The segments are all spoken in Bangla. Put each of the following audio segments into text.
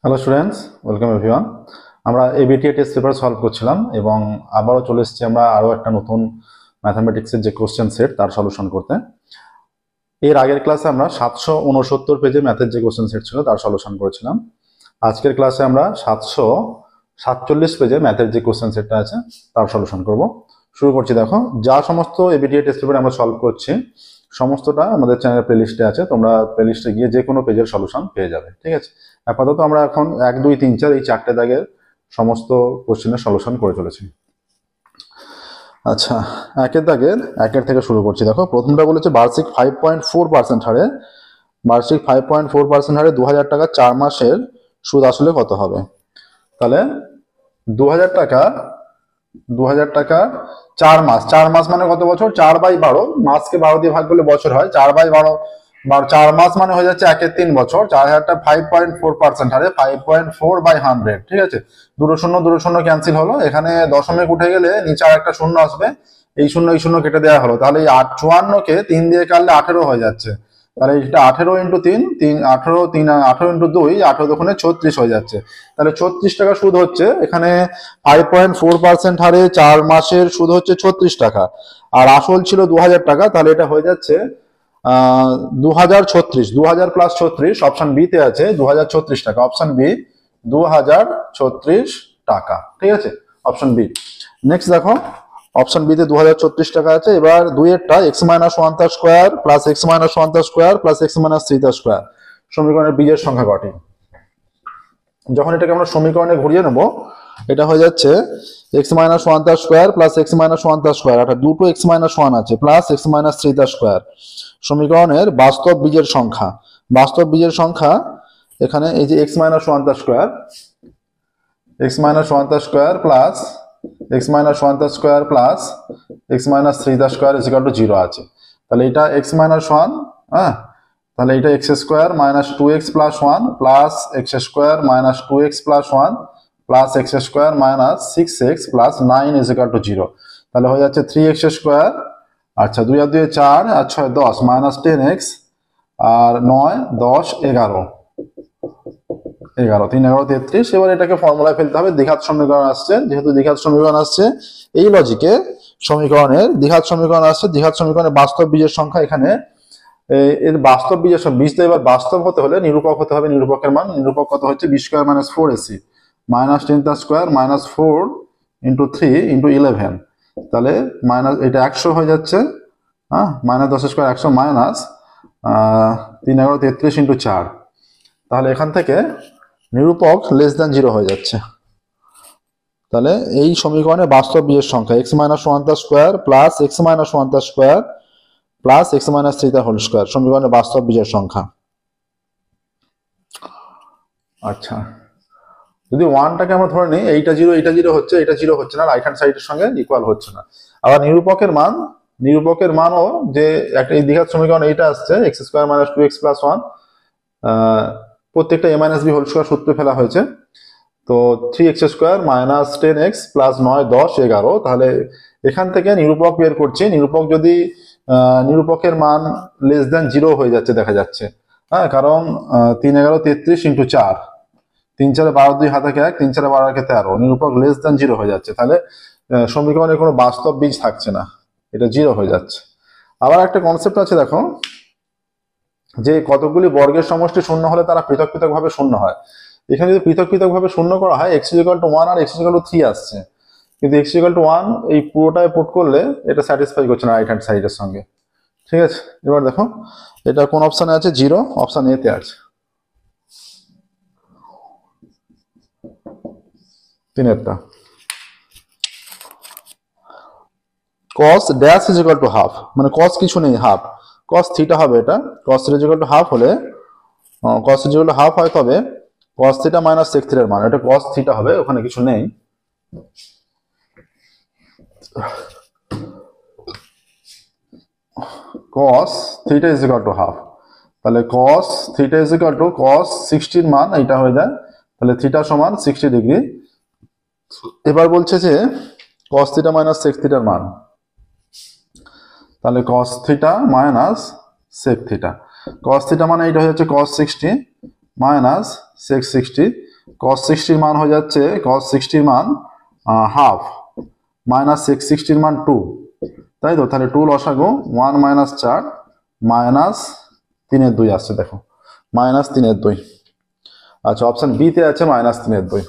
Hello students, welcome everyone. আমরা এবিটিএ টেস্ট পেপার সলভ করছিলাম এবং আবারও চলে এসেছি আমরা আরও একটা নতুন ম্যাথামেটিক্সের যে কোশ্চেন সেট তার সলিউশন করতে। এর আগের ক্লাসে আমরা 769 পেজে ম্যাথের যে কোশ্চেন সেট ছিল তার সলিউশন করেছিলাম। আজকের ক্লাসে আমরা 747 পেজে ম্যাথের যে কোশ্চেন সেটটা আছে তার সলিউশন করব। শুরু করছি। দেখো, যা সমস্ত এবিটিএ টেস্ট পেপার আমরা সলভ করছি সমস্তটা আমাদের চ্যানেলের প্লেলিস্টে আছে। তোমরা প্লেলিস্টে গিয়ে যে কোনো পেজের সলিউশন পেয়ে যাবে, ঠিক আছে? আপাতত আমরা এখন 1, 2, 3, 4 এই 4টে দাগের সমস্ত কোশ্চেনের সলিউশন করে চলেছি। আচ্ছা, একের থেকে শুরু করছি। দেখো, প্রথমটা বলেছে বার্ষিক 5.4% হারে 2000 টাকা 4 মাসের সুদ আসলে কত হবে? তাহলে 2000 টাকা 4 মাস, 4 মাস মানে কত বছর? 4/12, মাসকে 12 দিয়ে ভাগ করলে বছর হয়। 4/12 4 মাস মানে হয়ে যাচ্ছে 1/3 বছর। 4000টা 5.4% হারে 5.4/100, ঠিক আছে? দুটো শূন্য ক্যান্সেল হলো, এখানে দশমিক উঠে গেলে নিচে আর একটা শূন্য আসবে, এই শূন্য কেটে দেওয়া হলো। তাহলে এই 54কে 3 দিয়ে কাটলে 18 হয়ে যাচ্ছে। তাহলে এটা 18 ইন্টু 3, 18 ইন্টু 2, 18 দোকানে 36 হয়ে যাচ্ছে। তাহলে 36 টাকা সুদ হচ্ছে। এখানে 5.4% হারে 4 মাসের সুদ হচ্ছে 36 টাকা, আর আসল ছিল 2000 টাকা। তাহলে এটা হয়ে যাচ্ছে 2036, 2000 প্লাস 36, অপশন বি তে আছে 2036 টাকা। অপশন বি 2036 টাকা, ঠিক আছে? Option B. নেক্সট দেখো, অপশন বি তে 2036 টাকা আছে। এবার দুইয়েরটা x - 1 তার স্কোয়ার প্লাস x - 1 তার স্কোয়ার প্লাস x - 3 তার স্কোয়ার সমীকরণের বীজের সংখ্যা কটি? যখন এটাকে আমরা সমীকরণে ঘুরিয়ে নেব, এটা হয়ে যাচ্ছে x - 1 তার স্কোয়ার প্লাস x - 1 তার স্কোয়ার, অর্থাৎ দুটো x - 1 আছে প্লাস x - 3 তার স্কোয়ার সমীকরণের বাস্তব বীজের সংখ্যা। বাস্তব বীজের সংখ্যা এখানে এই যে x - 1 তার স্কোয়ার, x - 1 তার স্কোয়ার প্লাস x - 1 তার স্কোয়ার প্লাস x - 3 তার স্কোয়ার ইজ ইকুয়াল টু 0 আছে। তাহলে এটা x - 1, হ্যাঁ, তাহলে এটা x square minus 2x plus 1 plus x square minus 2x plus 1 plus x square minus 6x plus 9 is equal two 0। তাহলে হয়ে যাচ্ছে 3x স্কোয়ার, আচ্ছা 2 আর 2 4 আর 6 10 মাইনাস 10x আর 9 10 11 3 11 33। এবার এটাকে ফর্মুলায় ফেলতে হবে। দ্বিঘাত সমীকরণ আসছে, যেহেতু দ্বিঘাত সমীকরণ আসছে এই লজিকে সমীকরণের দ্বিঘাত সমীকরণ আসছে, দ্বিঘাত সমীকরণের বাস্তব বীজের সংখ্যা এখানে এর বাস্তব বীজের বীজটা এবার বাস্তব হতে হলে নিরূপক হতে হবে। নিরূপকের মান, নিরূপক কত হচ্ছে? b square minus 4ac minus 10 তার স্কোয়ার মাইনাস 4 ইন্টু 3 ইন্টু 11, তাহলে মাইনাস এটা 100 হয়ে যাচ্ছে, হ্যাঁ, মাইনাস 10 স্কোয়ার 100 মাইনাস 3 11 33 ইন্টু 4। তাহলে এখান থেকে নিরূপক লেস দ্যান 0 হয়ে যাচ্ছে। তাহলে এই সমীকরণে বাস্তব বীজের সংখ্যা x - 1 তার স্কোয়ার প্লাস x - 1 তার স্কোয়ার প্লাস x - 3 তার হোল স্কোয়ার সমীকরণে বাস্তব বীজের সংখ্যা। আচ্ছা, যদি 1টাকে আমরা ধরে নিই, এইটা 0 হচ্ছে, এটা 0 হচ্ছে না, রাইট হ্যান্ড সাইডের সঙ্গে ইকুয়াল হচ্ছে না। আবার নিরূপকের মানও যে একটা এই দ্বিঘাত সমীকরণ এইটা আসছে x square minus 2x plus 1, প্রত্যেকটা a minus b whole square সূত্রে ফেলা হয়েছে। তো 3x square minus 10x plus 9 10 11। তাহলে এখান থেকে নিরূপক বের করছি। নিরূপক যদি নিরূপকের মান লেস দ্যান 0 হয়ে যাচ্ছে দেখা যাচ্ছে, হ্যাঁ, কারণ 3 11 33 ইন্টু 4, 3 4 12 2 হাতে 1, 3 4 12 13, নিরূপক লেস দ্যান 0 হয়ে যাচ্ছে। তাহলে সমীকরণে কোনো বাস্তব বীজ থাকছে না, এটা 0 হয়ে যাচ্ছে। আবার একটা কনসেপ্ট আছে, দেখো, যে কতগুলি বর্গের সমষ্টি শূন্য হলে তারা পৃথক পৃথক ভাবে শূন্য হয়। এখানে যদি পৃথক পৃথক ভাবে শূন্য করা হয়, x = 1 আর x = 3 আসছে, কিন্তু x = 1 এই পুরোটায় পুট করলে এটা স্যাটিসফাই করছে না রাইট হ্যান্ড সাইডের সঙ্গে, ঠিক আছে? এবার দেখো এটা কোন অপশনে আছে? 0, অপশন এ তে আছে, 3এরটা। cos dash is equal to half, মানে cos কিছু নেই, হাফ cos থিটা হবে। এটা cos theta is equal to half হলে, cos theta is equal to half হয়, তবে cos থিটা মাইনাস sec থিটার মান, এটা cos থিটা হবে, ওখানে কিছু নেই। cos theta is equal to half, তাহলে cos theta is equal two cos 60 এর মান এটা হয়ে যায়, তাহলে থিটা সমান 60 ডিগ্রি। এবার বলছে যে cos থিটা মাইনাস sec থিটার মান, তাহলে cos theta minus sec theta, cos theta মানে এটা হয়ে যাচ্ছে cos 60 মাইনাস sec 60 cos 60 এর মান হয়ে যাচ্ছে cos 60 এর মান হাফ মাইনাস 60 এর মান 2, তাই তো? তাহলে 2 লসাগু 1 মাইনাস 4 মাইনাস 3/2 আসছে, দেখো মাইনাস 3/2। আচ্ছা, অপশন বি তে আছে মাইনাস 3/2।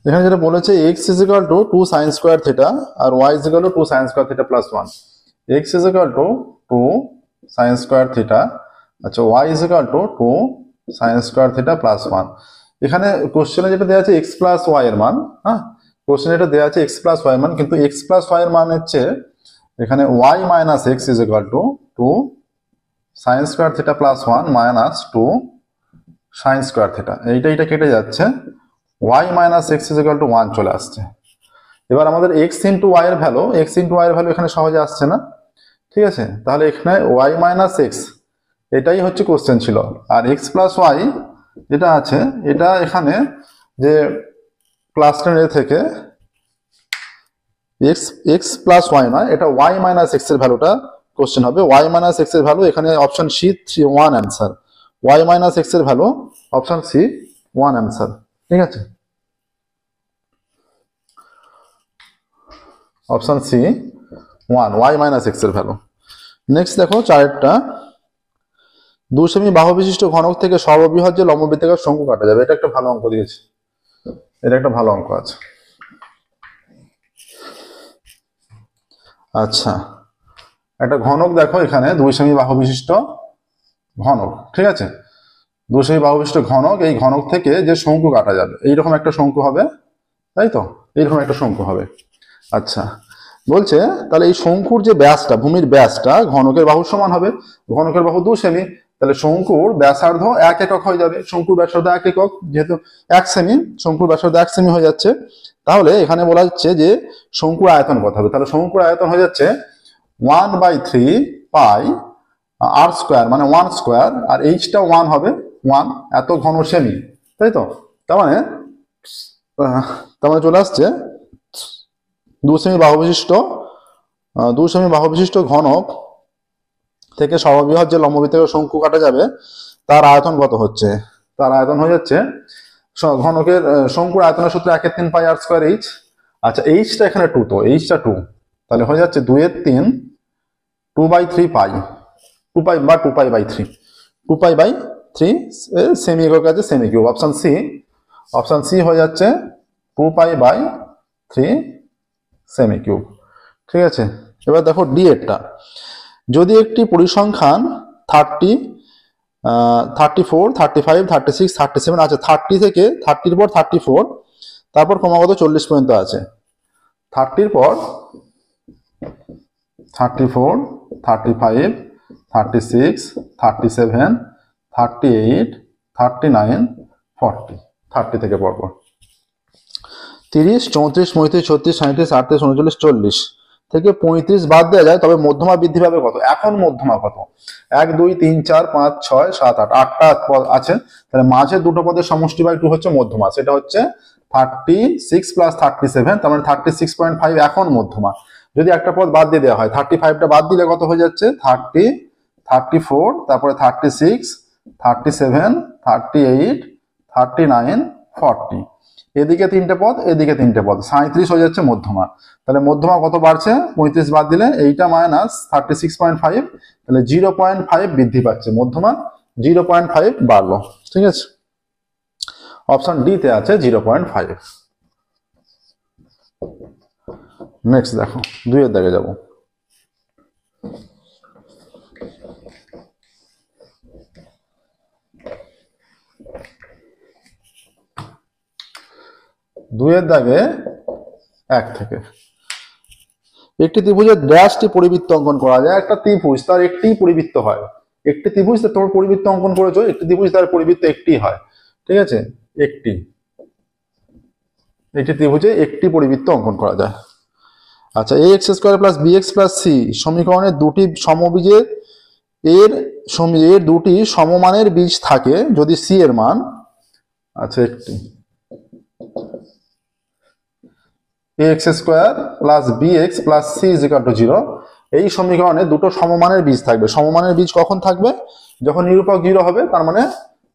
এখানে যেটা বলেছে x is equal to 2 sin square theta আর y is equal to 2 sin square theta plus 1। x is equal to 2 sin square theta, আচ্ছা y is equal to 2 sin square theta plus 1। এখানে কোশ্চেনে যেটা দেওয়া আছে x প্লাস y এর মান, হ্যাঁ কোশ্চেনে এটা দেওয়া আছে x প্লাস y এর মান, কিন্তু x প্লাস y এর মান হচ্ছে এখানে y minus x is equal to 2 sin square theta plus 1 minus 2 sin square theta. এইটা কেটে যাচ্ছে, y minus x is equal to 1 চলে আসছে। এবার আমাদের x ইন্টু y এর ভ্যালু, x ইন্টু y এর ভ্যালু এখানে সহজে আসছে না, ঠিক আছে? তাহলে এখানে y মাইনাস x এটাই হচ্ছে কোশ্চেন ছিল, আর x প্লাস y যেটা আছে এটা এখানে যে ক্লাস 10 থেকে x প্লাস y নয়, এটা y মাইনাস x এর ভ্যালুটা কোশ্চেন হবে। y মাইনাস x এর ভ্যালু এখানে option C 1 answer, y minus x এর ভ্যালু অপশন সি 1 অ্যান্সার, ঠিক আছে? Option C 1 y minus x এর ভ্যালু। নেক্সট দেখো চারেরটা, 2 সেমি বাহু বিশিষ্ট ঘনক থেকে সর্ববৃহৎ যে লম্ববৃত্তাকার শঙ্কু কাটা যাবে। এটা একটা ভালো অঙ্ক দিয়েছে, এটা একটা ভালো অঙ্ক আছে। আচ্ছা, একটা ঘনক দেখো এখানে 2 সেমি বাহু বিশিষ্ট ঘনক, ঠিক আছে? 2 সেমি বাহু বিশিষ্ট ঘনক, এই ঘনক থেকে যে শঙ্কু কাটা যাবে এইরকম একটা শঙ্কু হবে, তাই তো? এইরকম একটা শঙ্কু হবে। আচ্ছা, বলছে তাহলে এই শঙ্কুর যে ব্যাসটা, ভূমির ব্যাসটা ঘনকের বাহুর সমান হবে। ঘনকের বাহু 2 সেমি, তাহলে শঙ্কুর ব্যাসার্ধ 1 একক হয়ে যাবে। শঙ্কুর ব্যাসার্ধ 1 একক, যেহেতু 1 সেমি, শঙ্কুর ব্যাসার্ধ 1 সেমি হয়ে যাচ্ছে। তাহলে এখানে বলা হচ্ছে যে শঙ্কুর আয়তন কত হবে? তাহলে শঙ্কুর আয়তন হয়ে যাচ্ছে 1/3 পাই আর স্কোয়ার, মানে 1 স্কোয়ার, আর এইচটা 1 হবে, 1 এত ঘন সেমি, তাই তো? তার মানে চলে আসছে 2 সেমি বাহু বিশিষ্ট ঘনক থেকে সর্ববৃহৎ যে লম্ববৃত্তাকার শঙ্কু কাটা যাবে তার আয়তন কত হচ্ছে? তার আয়তন হয়ে যাচ্ছে ঘনকের শঙ্কুর আয়তনের সূত্র 1/3 পাই আর স্কোয়ার এইচ। আচ্ছা, এইচটা এখানে 2, তো এইচটা 2, তাহলে হয়ে যাচ্ছে 2/3 2/3 পাই, 2 পাই বা 2 পাই বাই 3, 2 পাই বাই 3 সেমি একক আছে সেমি কিউব। অপশন সি হয়ে যাচ্ছে 2 পাই বাই 3 সেমি কিউব, ঠিক আছে? এবার দেখো ডি এরটা, যদি একটি পরিসংখ্যান 30 34 35 36 37 আছে, 30 থেকে 30 পর 34, তারপর ক্রমাগত 40 পর্যন্ত আছে। 30 পর 34 35 36 37 38 39 40, 30 থেকে পরপর 30 34 35 36 37 38 39 40 থেকে 35 বাদ দেওয়া যায়, তবে মধ্যমা বৃদ্ধি পাবে কত? এখন মধ্যমা কত? 1 2 3 4 5 6 7 8, 8টা পদ আছে, তাহলে মাঝে দুটো পদের সমষ্টি বাই 2 হচ্ছে মধ্যমা, সেটা হচ্ছে 36 প্লাস 37, তার মানে 36.5 এখন মধ্যমা। যদি একটা পদ বাদ দিয়ে দেওয়া হয়, 35টা বাদ দিলে কত হয়ে যাচ্ছে? 30 34, তারপরে 36 37 38 39 40, এদিকে 3টে পদ এদিকে 3টে পদ, 37 হয়ে যাচ্ছে মধ্যমা। তাহলে মধ্যমা কত বাড়ছে? 35 বাদ দিলে এইটা মাইনাস 36.5, তাহলে 0.5 বৃদ্ধি পাচ্ছে, মধ্যমা 0.5 বাড়লো, ঠিক আছে? অপশন ডি তে আছে 0.5। নেক্সট দেখো 2 এর দিকে যাব। দুইয়ের দাগে 1 থেকে একটি ত্রিভুজের ড্যাশটি পরিবৃত্ত অঙ্কন করা যায়। একটা ত্রিভুজ তার একটি পরিবৃত্ত হয়, একটি ত্রিভুজ তোমার পরিবৃত্ত অঙ্কন করেছো, একটি ত্রিভুজ তার পরিবৃত্ত একটি হয়, ঠিক আছে? একটি ত্রিভুজে একটি পরিবৃত্ত অঙ্কন করা যায়। আচ্ছা, ax² + bx + c সমীকরণের দুটি সমবীজের এর দুটি সমমানের বীজ থাকে যদি c এর মান, আচ্ছা একটি ax² + bx + c = 0, এই সমীকরণে দুটো সমমানের বীজ থাকবে। সমমানের বীজ কখন থাকবে? যখন নিরূপক 0 হবে, তার মানে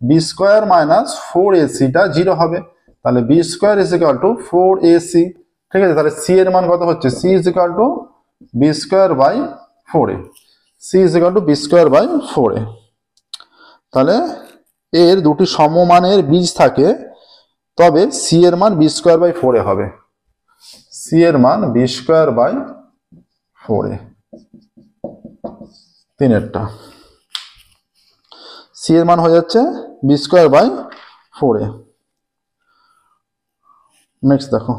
বি স্কোয়ার মাইনাস 4ac-টা 0 হবে। তাহলে B square is equal to 4ac। ঠিক আছে, তাহলে সি এর মান কত হচ্ছে? C is equal to B square by 4a। C is equal to B square by 4a। তাহলে এর দুটি সমমানের বীজ থাকে, তবে সি এর মান বি স্কোয়ার বাই 4a হবে। সি এর মান বি স্কোয়ার বাই 4a, তিনেরটা। সি এর মান হয়ে যাচ্ছে B square by 4a। Next দেখো,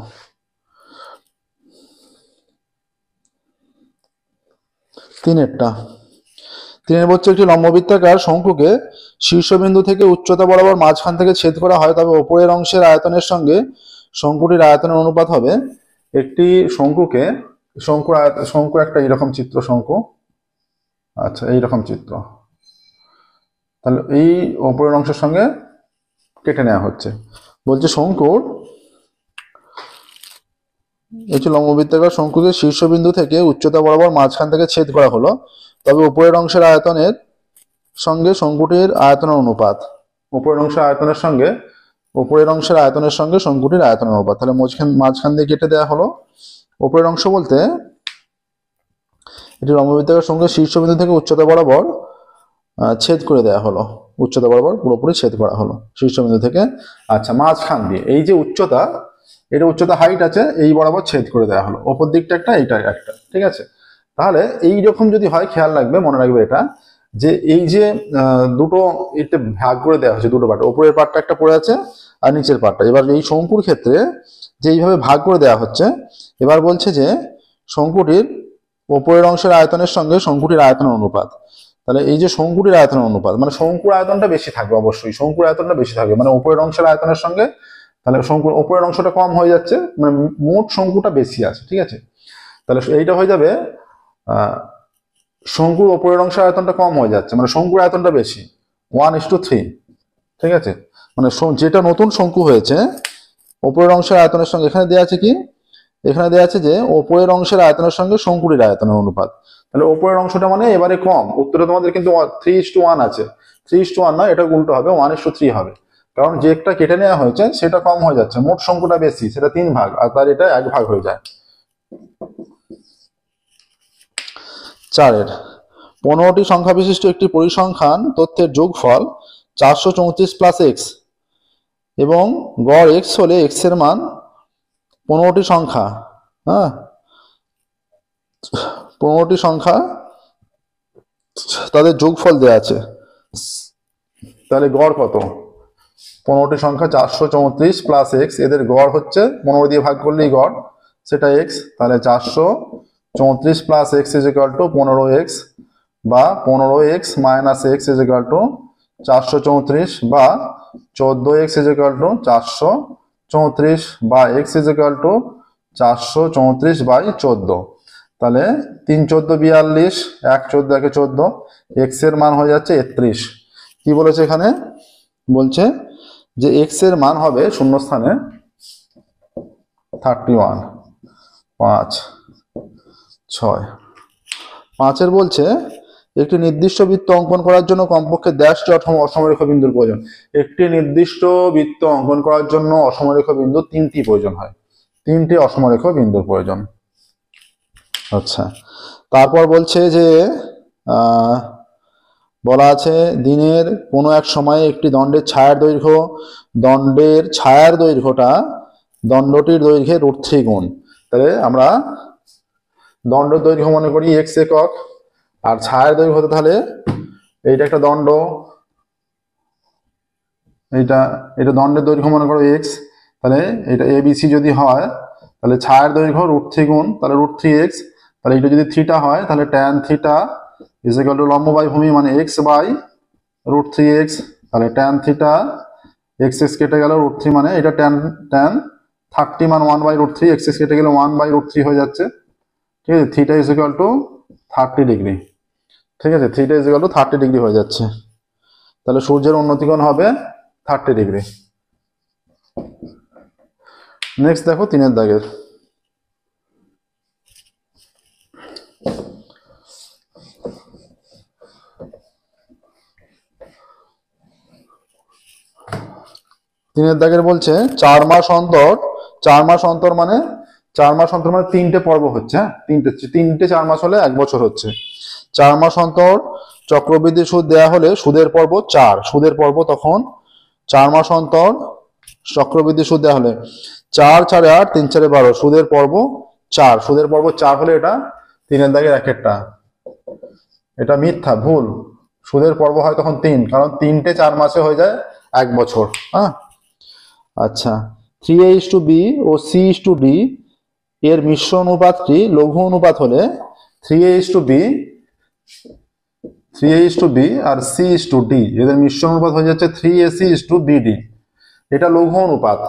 তিনেরটা। তিনের বলছে একটি লম্ববৃত্তাকার শঙ্কুকে শীর্ষবিন্দু থেকে উচ্চতা বরাবর মাঝখান থেকে ছেদ করা হয়, তবে ওপরের অংশের আয়তনের সঙ্গে শঙ্কুটির আয়তনের অনুপাত হবে। একটি শঙ্কুকে, শঙ্কুর একটা এইরকম চিত্র, শঙ্কু, আচ্ছা এইরকম চিত্র, তাহলে এই ওপরের অংশের সঙ্গে কেটে নেওয়া হচ্ছে। বলছে শঙ্কুর, একটি লম্ববৃত্তাকার শঙ্কুকে শীর্ষবিন্দু থেকে উচ্চতা বরাবর মাঝখান থেকে ছেদ করা হলো, তবে উপরের অংশের আয়তনের সঙ্গে শঙ্কুটির আয়তনের অনুপাত। উপরের অংশের আয়তনের সঙ্গে শঙ্কুটির আয়তনের অনুপাত। তাহলে মাঝখান দিয়ে কেটে দেওয়া হলো। উপরের অংশ বলতে এটি লম্ববৃত্তাকার শঙ্কুকে শীর্ষবিন্দু থেকে উচ্চতা বরাবর ছেদ করে দেওয়া হলো, উচ্চতা বরাবর পুরোপুরি ছেদ করা হলো শীর্ষবিন্দু থেকে। আচ্ছা, মাঝখান দিয়ে এই যে উচ্চতা, এটা উচ্চতা হাইট আছে, এই বরাবর ছেদ করে দেওয়া হলো। ওপর দিকটা একটা, এইটা একটা। ঠিক আছে, তাহলে এই রকম যদি হয়, খেয়াল রাখবে, মনে রাখবে এটা, যে এই যে দুটো এতে ভাগ করে দেওয়া হয়েছে, দুটো পার্ট, উপরের পার্টটা একটা পড়ে আছে আর নিচের পার্টটা। এবার এই শঙ্কুর ক্ষেত্রে যে এইভাবে ভাগ করে দেওয়া হচ্ছে, এবার বলছে যে শঙ্কুটির উপরের অংশের আয়তনের সঙ্গে শঙ্কুটির আয়তনের অনুপাত। তাহলে এই যে শঙ্কুটির আয়তনের অনুপাত, মানে শঙ্কুর আয়তনটা বেশি থাকবে, অবশ্যই শঙ্কুর আয়তনটা বেশি থাকবে, মানে উপরের অংশের আয়তনের সঙ্গে। তাহলে শঙ্কুর উপরের অংশটা কম হয়ে যাচ্ছে, মানে মোট শঙ্কুটা বেশি আছে। ঠিক আছে, তাহলে এইটা হয়ে যাবে শঙ্কুর উপরের অংশের আয়তনটা কম হয়ে যাচ্ছে, মানে শঙ্কুর আয়তনটা বেশি, 1:3। ঠিক আছে, মানে যেটা নতুন শঙ্কু হয়েছে, উপরের অংশের আয়তনের সঙ্গে, এখানে দেওয়া আছে কি, এখানে দেওয়া আছে যে উপরের অংশের আয়তনের সঙ্গে শঙ্কুটির আয়তনের অনুপাত। তাহলে উপরের অংশটা মানে এবারে কম। উত্তরে তোমাদের কিন্তু 3:1 আছে, 3:1 নয়, এটা উল্টো হবে, 1:3 হবে। কারণ যে একটা কেটে নেওয়া হয়েছে সেটা কম হয়ে যাচ্ছে, মোট শঙ্কুটা বেশি, সেটা 3 ভাগ, আর তার এটা 1 ভাগ হয়ে যায়। 4-এর 15টি সংখ্যা বিশিষ্ট একটি পরিসংখ্যান তথ্যের যোগফল 434 প্লাস এক্স এবং গড় এক্স হলে এক্স এর মান 15টি সংখ্যা, হ্যাঁ 15টি সংখ্যা তাদের যোগফল দেওয়া আছে। তাহলে গড় কত? 15টি সংখ্যা 434 প্লাস এক্স, এদের গড় হচ্ছে 15 দিয়ে ভাগ করলেই গড়, সেটা এক্স। তাহলে 434 plus x is equal to 15x, বা 15x minus x is equal to 434, বা 14x ইজ ইকুয়াল টু 434, বা x is equal to 434 by 14। তাহলে 3 14 42, 1 14 1 14, এক্স এর মান হয়ে যাচ্ছে 31। কি বলেছে এখানে? বলছে যে এক্স এর মান হবে শূন্যস্থানে 31, 5 6। 5-এর বলছে একটি নির্দিষ্ট বৃত্ত অঙ্কন করার জন্য কমপক্ষে ড্যাশটি অসমরেখ বিন্দুর প্রয়োজন। একটি নির্দিষ্ট বৃত্ত অঙ্কন করার জন্য অসমরেখ বিন্দু 3টি প্রয়োজন হয়, 3টি অসমরেখ বিন্দুর প্রয়োজন। আচ্ছা, তারপর বলছে যে বলা আছে দিনের কোনো এক সময়ে একটি দণ্ডের ছায়ার দৈর্ঘ্যটা দণ্ডটির দৈর্ঘ্যের √3 গুণ। তাহলে আমরা দণ্ডের দৈর্ঘ্য মনে করি এক্স একক, আর ছায়ার দৈর্ঘ্য হতে, তাহলে এইটা একটা দণ্ড, এটা দণ্ডের দৈর্ঘ্য মনে করো এক্স। তাহলে এটা এবিসি যদি হয়, তাহলে ছায়ার দৈর্ঘ্য √3 গুণ, তাহলে √3x। তাহলে এটা যদি থিটা হয়, তাহলে tan theta is equal to লম্ব বাই ভূমি মানে x বাই √3x। তাহলে tan থিটা x কেটে গেল, √3 মানে এটা tan 30 মান 1/√3, x কেটে গেলে 1/√3 হয়ে যাচ্ছে। ঠিক আছে, theta is equal to 30 degree. ঠিক আছে, theta is equal to 30 degree হয়ে যাচ্ছে। তাহলে সূর্যের উন্নতিকোণ হবে 30 ডিগ্রি। নেক্সট দেখো 3-এর দাগের, 3 দাগের বলছে 4 মাস অন্তর, 4 মাস অন্তর মানে 4 মাস অন্তর মানে 3টে পর্ব হচ্ছে, হ্যাঁ, তিনটে 4 মাস হলে 1 বছর হচ্ছে। 4 মাস অন্তর চক্রবৃদ্ধি সুদ দেয়া হলে সুদের পর্ব 4, সুদের পর্ব তখন 4 মাস অন্তর চক্রবৃদ্ধি সুদ দেওয়া হলে 4 4 8 3 4 12, সুদের পর্ব 4, সুদের পর্ব 4 হলে এটা 3 দাগের একেরটা, এটা মিথ্যা, ভুল। সুদের পর্ব হয় তখন 3, কারণ 3টে 4 মাসে হয়ে যায় 1 বছর। হ্যাঁ, আচ্ছা, 3a:b ও c:d এর মিশ্র অনুপাতটি লঘু অনুপাত হলে 3a:b আর c:d এদের মিশ্র অনুপাত হয়ে যাচ্ছে 3ac:bd। এটা লঘু অনুপাত।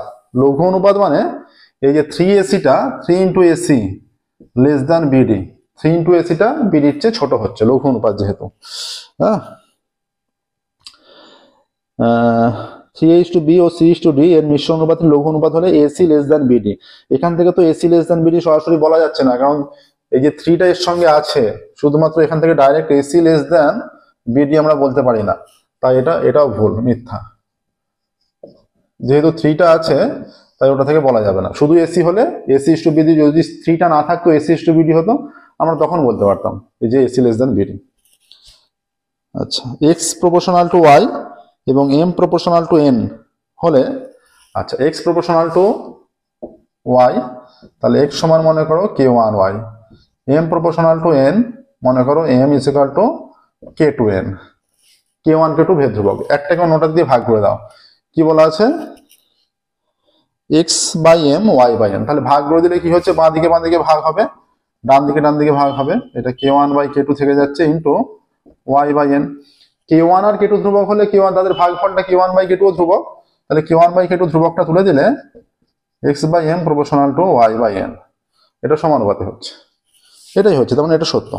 লঘু অনুপাত মানে এই যে 3ac-টা 3 × ac less than bd, 3 × ac-টা bd এর চেয়ে ছোট হচ্ছে, লঘু অনুপাত যেহেতু। হ্যাঁ, 3a:b ও c:d এর মিশ্র অনুপাত লঘু অনুপাত হলে ac লেস দ্যান bd। এখান থেকে তো ac লেস দ্যান bd সরাসরি বলা যাচ্ছে না, কারণ এই যে 3টা এর সঙ্গে আছে, শুধুমাত্র এখান থেকে direct ac less than bd আমরা বলতে পারি না, তাই এটাও ভুল, মিথ্যা। যেহেতু 3টা আছে তাই ওটা থেকে বলা যাবে না। শুধু ac হলে ac:bd, যদি 3টা না থাকতো ac:bd হতো, আমরা তখন বলতে পারতাম এই যে ac লেস দ্যান bd। আচ্ছা, x প্রপোর্শনাল টু y এবং m প্রপোর্শনাল টু n হলে, আচ্ছা x প্রপোর্শনাল টু y তাহলে x সমান মনে করো k1y, m proportional to n মনে করো m = k2n, k1 k2 ভেদ ধ্রুবক। একটাকে অন্যটা দিয়ে ভাগ করে দাও। কি বলা আছে? x/m y/n, তাহলে ভাগ করে দিলে কি হচ্ছে, বাঁ দিকে ভাগ হবে, ডান দিকে ভাগ হবে, এটা k1/k2 থেকে যাচ্ছে ইনটু y/n। k1 আর k2 ধ্রুবক হলে k1 তাদের ভাগফলটা k1/k2 ধ্রুবক, তাহলে k1/k2 ধ্রুবকটা তুলে দিলে x/m প্রপোর্শনাল টু y/n, এটা সমানুপাতে হচ্ছে, এটাই হচ্ছে, তার মানে এটা সত্য।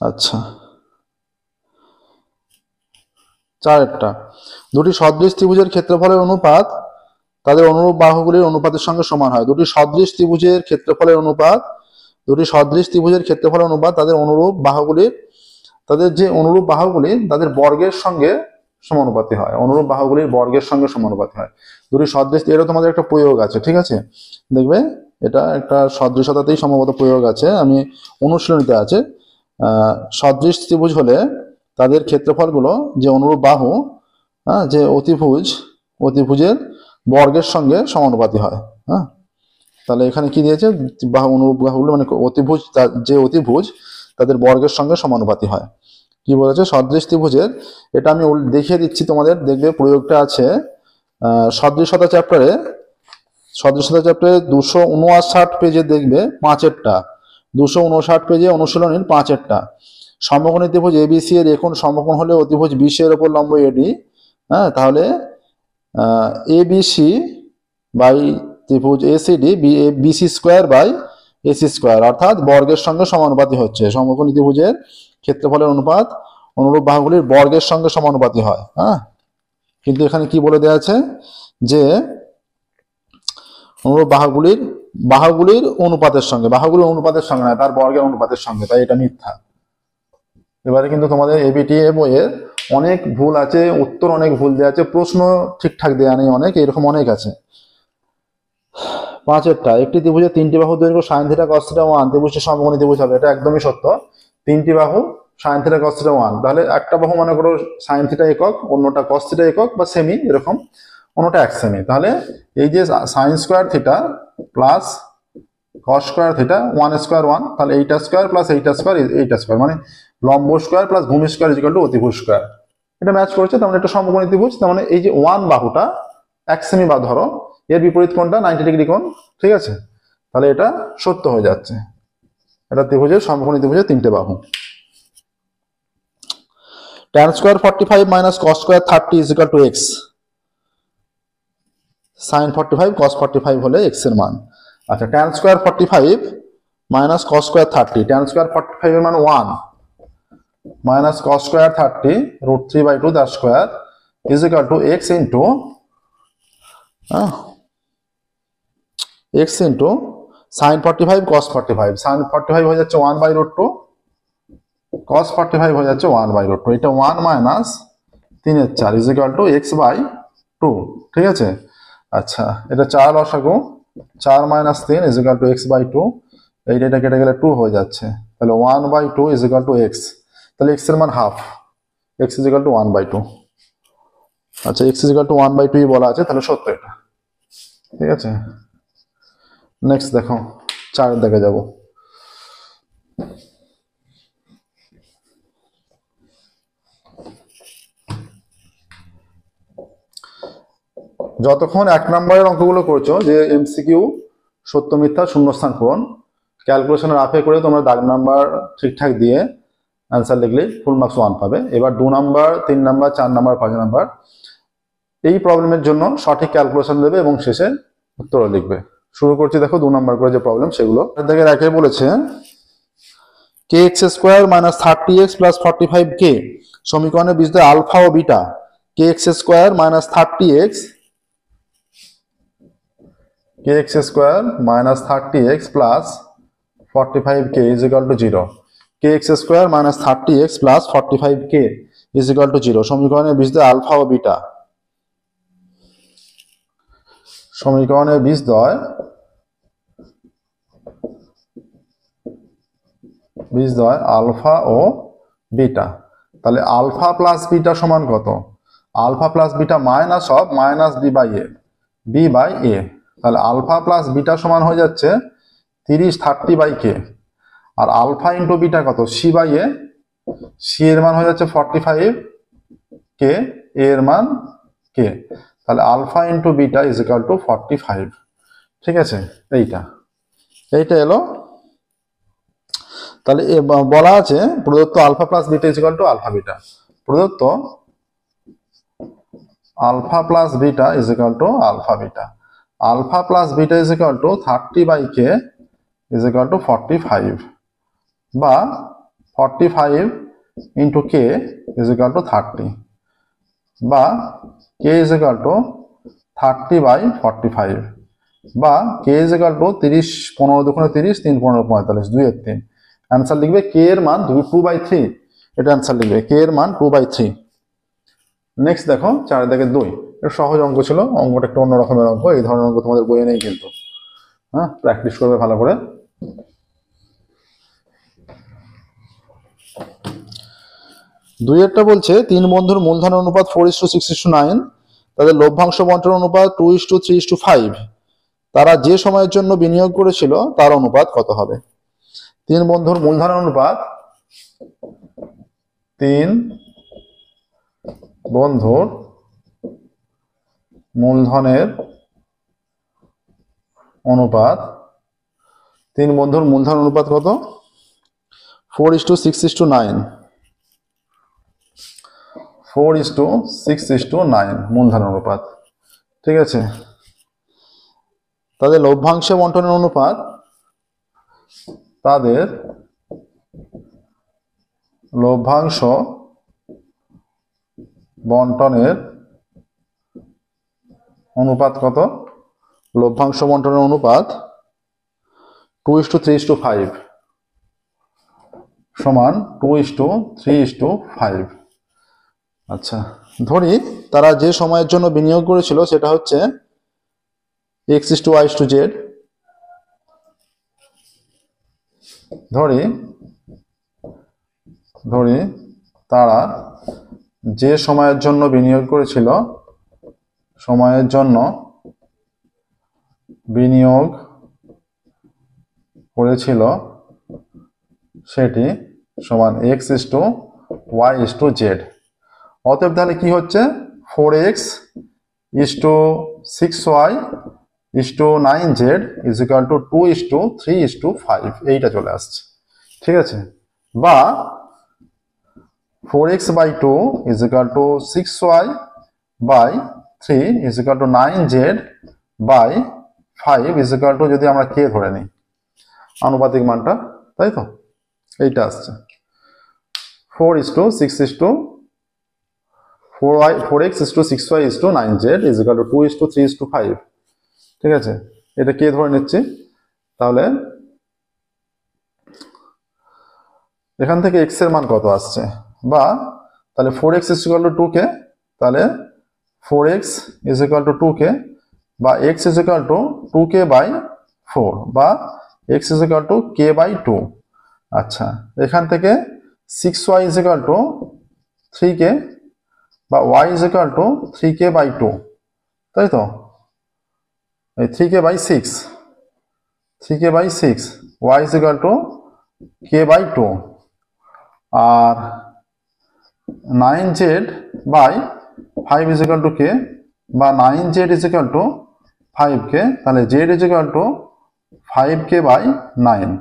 আচ্ছা, 4টা দুটি সদৃশ ত্রিভুজের ক্ষেত্রফলের অনুপাত তাদের অনুরূপ বাহুগুলির অনুপাতের সঙ্গে সমান হয়। দুটি সদৃশ ত্রিভুজের ক্ষেত্রফলের অনুপাত তাদের অনুরূপ বাহুগুলির, তাদের যে অনুরূপ বাহুগুলি তাদের বর্গের সঙ্গে সমানুপাতি হয়, অনুরূপ বাহুগুলির বর্গের সঙ্গে সমানুপাতি হয়। দুটি সদৃশ, এটা তোমাদের একটা প্রয়োগ আছে, ঠিক আছে, দেখবে এটা একটা সদৃশতাতেই সম্ভবত প্রয়োগ আছে, আমি অনুশীলনীতে আছে। সদৃশ ত্রিভুজ হলে তাদের ক্ষেত্রফলগুলো যে অনুরূপ বাহু, যে অতিভুজের বর্গের সঙ্গে সমানুপাতি হয়। হ্যাঁ, তাহলে এখানে কি দিয়েছে, অনুরূপ বাহুগুলো মানে অতিভুজ তাদের বর্গের সঙ্গে সমানুপাতি হয়। কি বলেছে, সদৃশ ত্রিভুজের, এটা আমি দেখিয়ে দিচ্ছি তোমাদের, দেখবে প্রয়োগটা আছে সদৃশতা চ্যাপ্টারে 259 পেজে দেখবে 5-এরটা, 259 পেজে অনুশীলনীর 5-এরটা। সমকোণী ত্রিভুজ ABC এর এখন সমকোণ হলে অতিভুজ BC এর উপর লম্ব AD, হ্যাঁ, তাহলে ABC বাই ত্রিভুজ ACD BC² অর্থাৎ বর্গের সঙ্গে সমানুপাতি হচ্ছে। সমকোণী ত্রিভুজের ক্ষেত্রফলের অনুপাত অনুরূপ বাহুগুলির বর্গের সঙ্গে সমানুপাতি হয়। হ্যাঁ, কিন্তু এখানে কি বলে দেওয়া আছে যে অনুরূপ বাহুগুলির অনুপাতের সঙ্গে নয়, তার বর্গের অনুপাতের সঙ্গে, তাই এটা মিথ্যা। এবারে কিন্তু তোমাদের ABTA বইয়ের অনেক ভুল আছে, উত্তর অনেক ভুল দেওয়া আছে, প্রশ্ন ঠিকঠাক দেওয়া নেই অনেক, এরকম অনেক আছে। 5-এরটা, একটি ত্রিভুজের 3টি বাহু দৈর্ঘ্য sin θ cos θ 1, ত্রিভুজটি সমকোণী ত্রিভুজ হবে, এটা একদমই সত্য। 3টি বাহু sin θ cos θ 1, তাহলে একটা বাহু মনে করো sin θ একক, অন্যটা cos θ একক বা সেমি, এরকম অন্যটা 1 সেমি, তাহলে এই যে sin² θ প্লাস cos² θ 1² 1, তাহলে এইটা স্কয়ার প্লাস এইটা স্কয়ার মানে লম্ব স্কয়ার প্লাস ভূমি স্কয়ার ইকুয়াল টু অতিভুজ স্কয়ার, এটা ম্যাচ করছে। তার মানে এটা সমকোণী ত্রিভুজ, তার মানে এই যে 1 বাহুটা 1 সেমি বা ধরো, এর বিপরীত কোণটা 90 ডিগ্রি কোণ, ঠিক আছে, তাহলে এটা সত্য হয়ে যাচ্ছে, এটা ত্রিভুজের সমকোণী ত্রিভুজের 3টে বাহু। tan² 45 minus cos² 30 is equal to x, sin 45 cos 45 হলে x এর মান। আচ্ছা, tan² 45 minus cos² 30, tan² 45 এর মান 1 minus cos² 30 √3/2 the square is equal to x into হ্যাঁ, এক্স ইন্টু সাইন 45 কস 45, সাইন 45 হয়ে যাচ্ছে 1/√2, কস 45 হয়ে যাচ্ছে 1/√2, এটা 1 minus 3/4 is equal two x/2, ঠিক আছে। আচ্ছা, এটা 4 লসাগু, 4 minus 3 is equal two x/2, এইটা কেটে গেলে 2 হয়ে যাচ্ছে, তাহলে 1/2 ইজ ইকুয়াল টু x, তাহলে x এর মান half, x is equal two 1/2। আচ্ছা, x ইজ ইকুয়াল টু 1/2 বলা আছে, তাহলে সত্য এটা, ঠিক আছে। নেক্সট দেখো, 4 দেখে যাব। যতক্ষণ 1 নম্বরের অঙ্কগুলো করছো, যে এমসিকিউ সত্য মিথ্যা শূন্যস্থান পূরণ, ক্যালকুলেশনের রাফে করে তোমরা দাগ নাম্বার ঠিকঠাক দিয়ে অ্যান্সার লিখলে ফুল মার্কস 1 পাবে। এবার 2 নাম্বার, 3 নাম্বার, 4 নাম্বার, 5 নাম্বার এই প্রবলেমের জন্য সঠিক ক্যালকুলেশন দেবে এবং শেষে উত্তর লিখবে। শুরু করছি, দেখো 2 নাম্বার করে যে প্রবলেম সেগুলো দেখে রাখে। বলেছে kx² - 30x + 45k সমীকরণের বীজ দ্বয় আলফা ও beta, kx² - 30x, kx² - 30x + 45k is equal to 0, kx² - 30x + 45k is equal to 0 সমীকরণের বীজ দ্বয় আলফা ও বিটা, সমীকরণের বীজদ্বয় আলফা ও বিটা। তাহলে আলফা প্লাস বিটা সমান কত? Alpha plus beta minus of minus B by A, তাহলে আলফা প্লাস বিটা সমান হয়ে যাচ্ছে 30 30/k, আর আলফা ইন্টু বিটা কত? সি বাই এ, সি এর মান হয়ে যাচ্ছে 45k, এ এর মান কে, তাহলে alpha into beta is equal to 45, ঠিক আছে। এইটা এলো। তাহলে বলা আছে প্রদত্ত alpha plus beta is equal to alpha beta, প্রদত্ত alpha plus beta is equal to alpha beta, alpha plus beta is equal to 30/k is equal to 45, বা 45 into K is equal to 30, বা কে ইজ ইকুয়াল টু 30/45, বা কে ইজ ইকুয়াল টু 30, 15 দুগুণে 30, 3 15 45, 2/3। অ্যান্সার লিখবে কে এর মান 2/3, এটা অ্যান্সার লিখবে কে এর মান 2/3। নেক্সট দেখো 4 থেকে 2, এটা সহজ অঙ্ক ছিল, অঙ্কটা একটু অন্য রকমের অঙ্ক, এই ধরনের অঙ্ক তোমাদের বইয়ে নেই কিন্তু, হ্যাঁ, প্র্যাকটিস করবে ভালো করে। 2-এরটা বলছে 3 বন্ধুর মূলধন অনুপাত 4:6:9, তাদের লভ্যাংশ বন্টন অনুপাত 2:3:5, তারা যে সময়ের জন্য বিনিয়োগ করেছিল তার অনুপাত কত হবে? 3 বন্ধুর মূলধন অনুপাত, 3 বন্ধুর মূলধনের অনুপাত, 3 বন্ধুর মূলধন অনুপাত কত? 4:6:9, 4:6:9 মূলধন অনুপাত, ঠিক আছে। তাদের লভ্যাংশ বন্টনের অনুপাত, তাদের লভ্যাংশ বন্টনের অনুপাত কত? লভ্যাংশ বন্টনের অনুপাত 2:3:5 সমান 2:3:5। আচ্ছা, ধরি তারা যে সময়ের জন্য বিনিয়োগ করেছিল সেটা হচ্ছে x:y:z, ধরি তারা যে সময়ের জন্য বিনিয়োগ করেছিল, সেটি সমান x:y:z। অতএব তাহলে কি হচ্ছে? 4x:6y:9z ইজ ইকুয়াল টু 2:3:5, এইটা চলে আসছে, ঠিক আছে। বা 4x/2 is equal two 6y/3 is equal two 9z/5 is equal two, যদি আমরা কে ধরে নিই আনুপাতিক মানটা, তাই তো, এইটা আসছে 4:6:5 4x is to 6y is to 9z is equal to 2 is to 3 is to 5। ঠিক আছে, এটা কে ধরে নিচ্ছি, তাহলে এখান থেকে x এর মান কত আসছে, বা তাহলে 4x is equal to 2k, তাহলে 4x is equal to 2k বা x is equal to 2k by 4 বা x is equal to k by 2। আচ্ছা, এখান থেকে 6y is equal to 3k বা y is equal to 3k by 2, তাই তো, এই 3k by 6, 3k by 6, y is equal to k by 2, R 9z by 5 is equal to k বা 9z is equal to 5k, তাহলে z is equal to 5k by 9।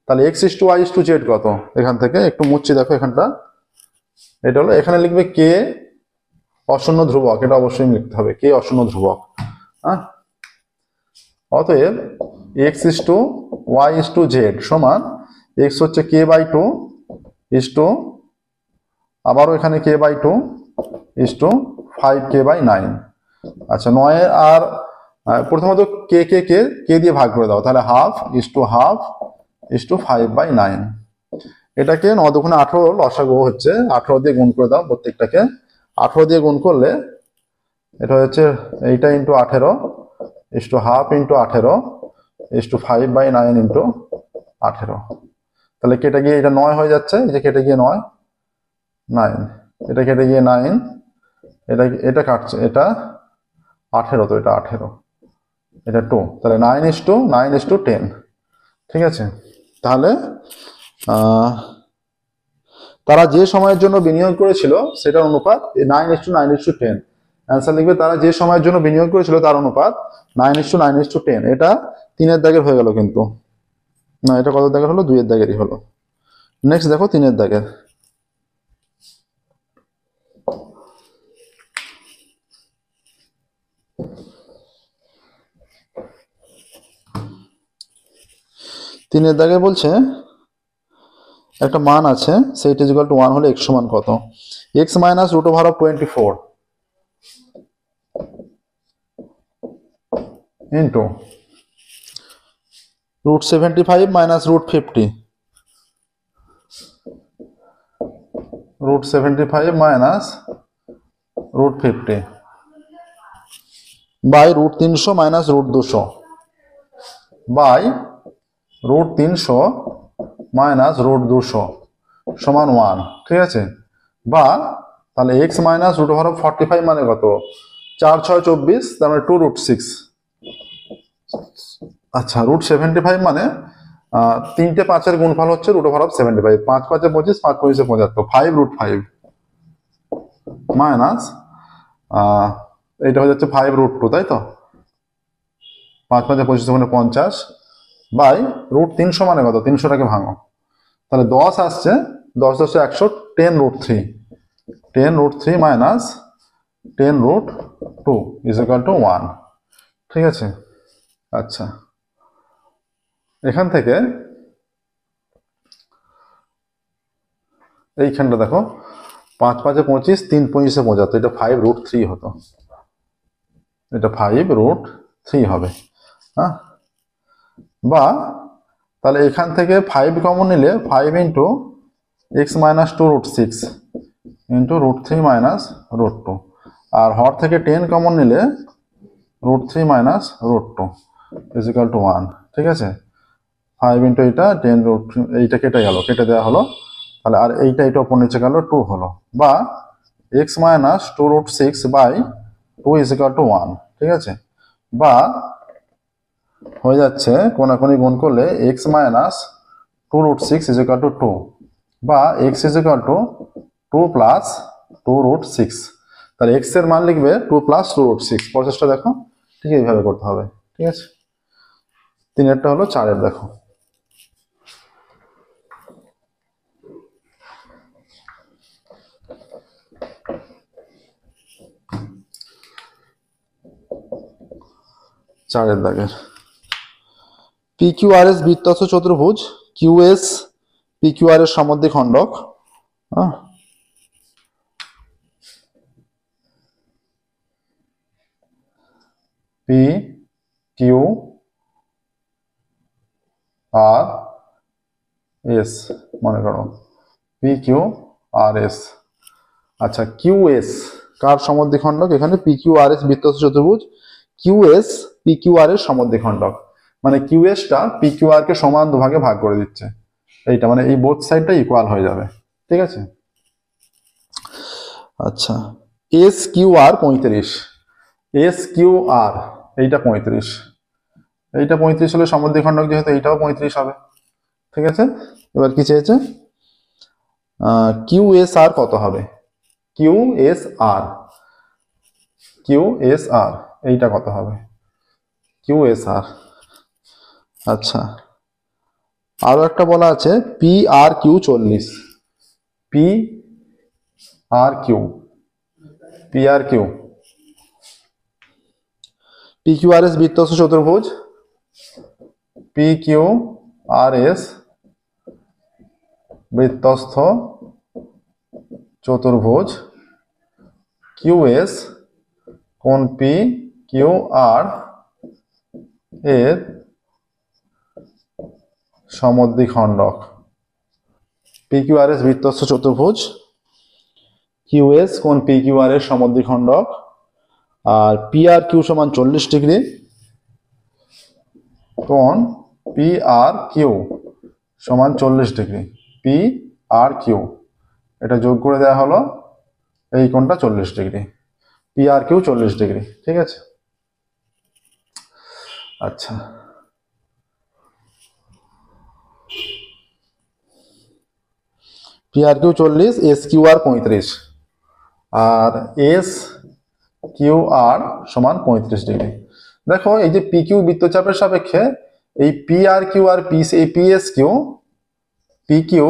তাহলে x is to y is to z কত, এখান থেকে একটু মুচ্ছি দেখো এখানটা, এটা হলো, এখানে লিখবে k অশূন্য ধ্রুবক, এটা অবশ্যই লিখতে হবে k অশূন্য ধ্রুবক। হ্যাঁ, অতএব x is to y is to z সমান x হচ্ছে k by 2 is to আবারও এখানে k by 2 is to 5k by 9। আচ্ছা, 9 আর প্রথমত k দিয়ে ভাগ করে দাও, তাহলে হাফ is to 5 by 9। এটাকে 9 দুগুণে 18 লসাগু হচ্ছে, 18 দিয়ে গুণ করে দাও প্রত্যেকটাকে, 18 দিয়ে গুণ করলে এটা হচ্ছে এইটা into 18 is to half into 18 is to 5 by 9 into 18। তাহলে কেটে গিয়ে এটা 9 হয়ে যাচ্ছে, এই যে কেটে গিয়ে 9, এটা কেটে গিয়ে 9, এটা কাটছে, এটা 18, তো এটা 18, এটা 2, তাহলে 9 is to 10। ঠিক আছে, তাহলে তারা যে সময়ের জন্য বিনিয়োগ করেছিল সেটার অনুপাত 9 is to 10। অ্যান্সার লিখবে তারা যে সময়ের জন্য বিনিয়োগ করেছিল তার অনুপাত 9 is to 10। এটা 3 এর দাগের হয়ে গেল, কিন্তু না, এটা কত দাগের হলো, 2 এর দাগেরই হলো। নেক্সট দেখো 3 এর দাগের, তিনের দাগে বলছে একটা মান আছে, সেইট ইজ ইকুয়াল টু 1 হলে x সমান কত, x minus root over of 24 into root 75 minus root 50, root 75 minus root 50 by root 300 minus root 200 by root 300 minus root 200 সমান 1। ঠিক আছে, বা তাহলে x minus root over of 45 মানে কত, 4 6 24, তার মানে 2 root 6। আচ্ছা, রুট 75 মানে 3টে 5-এর গুণফল হচ্ছে root over of 75, 5 5 25, 5 25 75, 5 root 5 minus এটা হয়ে যাচ্ছে 5 root 2, তাই তো, 5 5 25 মানে 50 বাই রুট 300 মানে কত, 300টাকে ভাঙো, তাহলে 10 আসছে, 10 10 100, 10 root 3, 10 root 3 minus 10 root 2 is equal to 1। ঠিক আছে, আচ্ছা, এখান থেকে এইখানটা দেখো, 5 5 25, 3 25 75, এটা 5 root 3 হতো, এটা 5 root 3 হবে। হ্যাঁ, বা তাহলে এখান থেকে 5 কমন নিলে 5 into x minus 2 root 6 into root 3 minus root 2, আর হর থেকে 10 কমন নিলে root 3 minus root 2 is equal to 1। ঠিক আছে, 5 ইন্টু এটা 10 root, এইটা কেটে গেল, কেটে দেওয়া হলো, তাহলে আর এইটা ওপর নিচে গেল, 2 হলো, বা x minus 2 root 6 by 2 is equal to 1। ঠিক আছে, বা হয়ে যাচ্ছে কোনাকুনি গুণ করলে x minus 2 root 6 is equal to 2, বা x is equal to 2 plus 2 root 6। তাহলে x এর মান লিখবে 2 প্লাস 2 root 6। প্রসেসটা দেখো, ঠিক এইভাবে করতে হবে। ঠিক আছে, 3এরটা হলো, 4এর দেখো, চারের দাগের PQRS বৃত্তস্থ চতুর্ভুজ QS PQR এর সমদ্বিখণ্ডক। পি কিউ আর এস, মনে করো পি কিউ আর এস। আচ্ছা, কিউ এস কার সমদ্বিখণ্ডক? এখানে পি কিউ আর এস বৃত্তস্থ চতুর্ভুজ, Q S P Q R এর সমদ্বিখণ্ডক, মানে কিউ এসটা পি কিউ আর কে সমান দুভাগে ভাগ করে দিচ্ছে, এইটা মানে এই বোথ সাইডটা ইকুয়াল হয়ে যাবে, ঠিক আছে। আচ্ছা, S Q R 35, S Q R এইটা 35, এইটা 35 হলে সমদ্বিখণ্ডক যেহেতু এইটাও 35 হবে, ঠিক আছে। এবার কি চেয়েছে? কিউ এস আর কত হবে? কিউ এস আর, কিউ এস আর এইটা কত হবে? কিউ এস আর। আচ্ছা, আরো একটা বলা আছে P R Q 40, P R Q, P R Q, P Q R S বৃত্তস্থ চতুর্ভুজ, পি কিউ আর এস বৃত্তস্থ চতুর্ভুজ, কিউ এস কোণ পি কিউ আর এর সমদ্বিখণ্ডক। পি কিউ আর এস বৃত্তস্থ চতুর্ভুজ, কিউ এস কোণ পি কিউ আর এর সমদ্বিখণ্ডক, আর পি আর কিউ সমান 40 ডিগ্রি, কোণ পি আর কিউ সমান 40 ডিগ্রি, পি আর কিউ এটা যোগ করে দেওয়া হলো, এই কোণটা 40 degree, P R Q 40 degree, ঠিক আছে। আচ্ছা, P R Q 40, S Q R 35, আর এস কিউ আর সমান 35 ডিগ্রি। দেখো এই যে পি কিউ বৃত্তচাপের সাপেক্ষে এই পি আর কিউ আর P S Q, P Q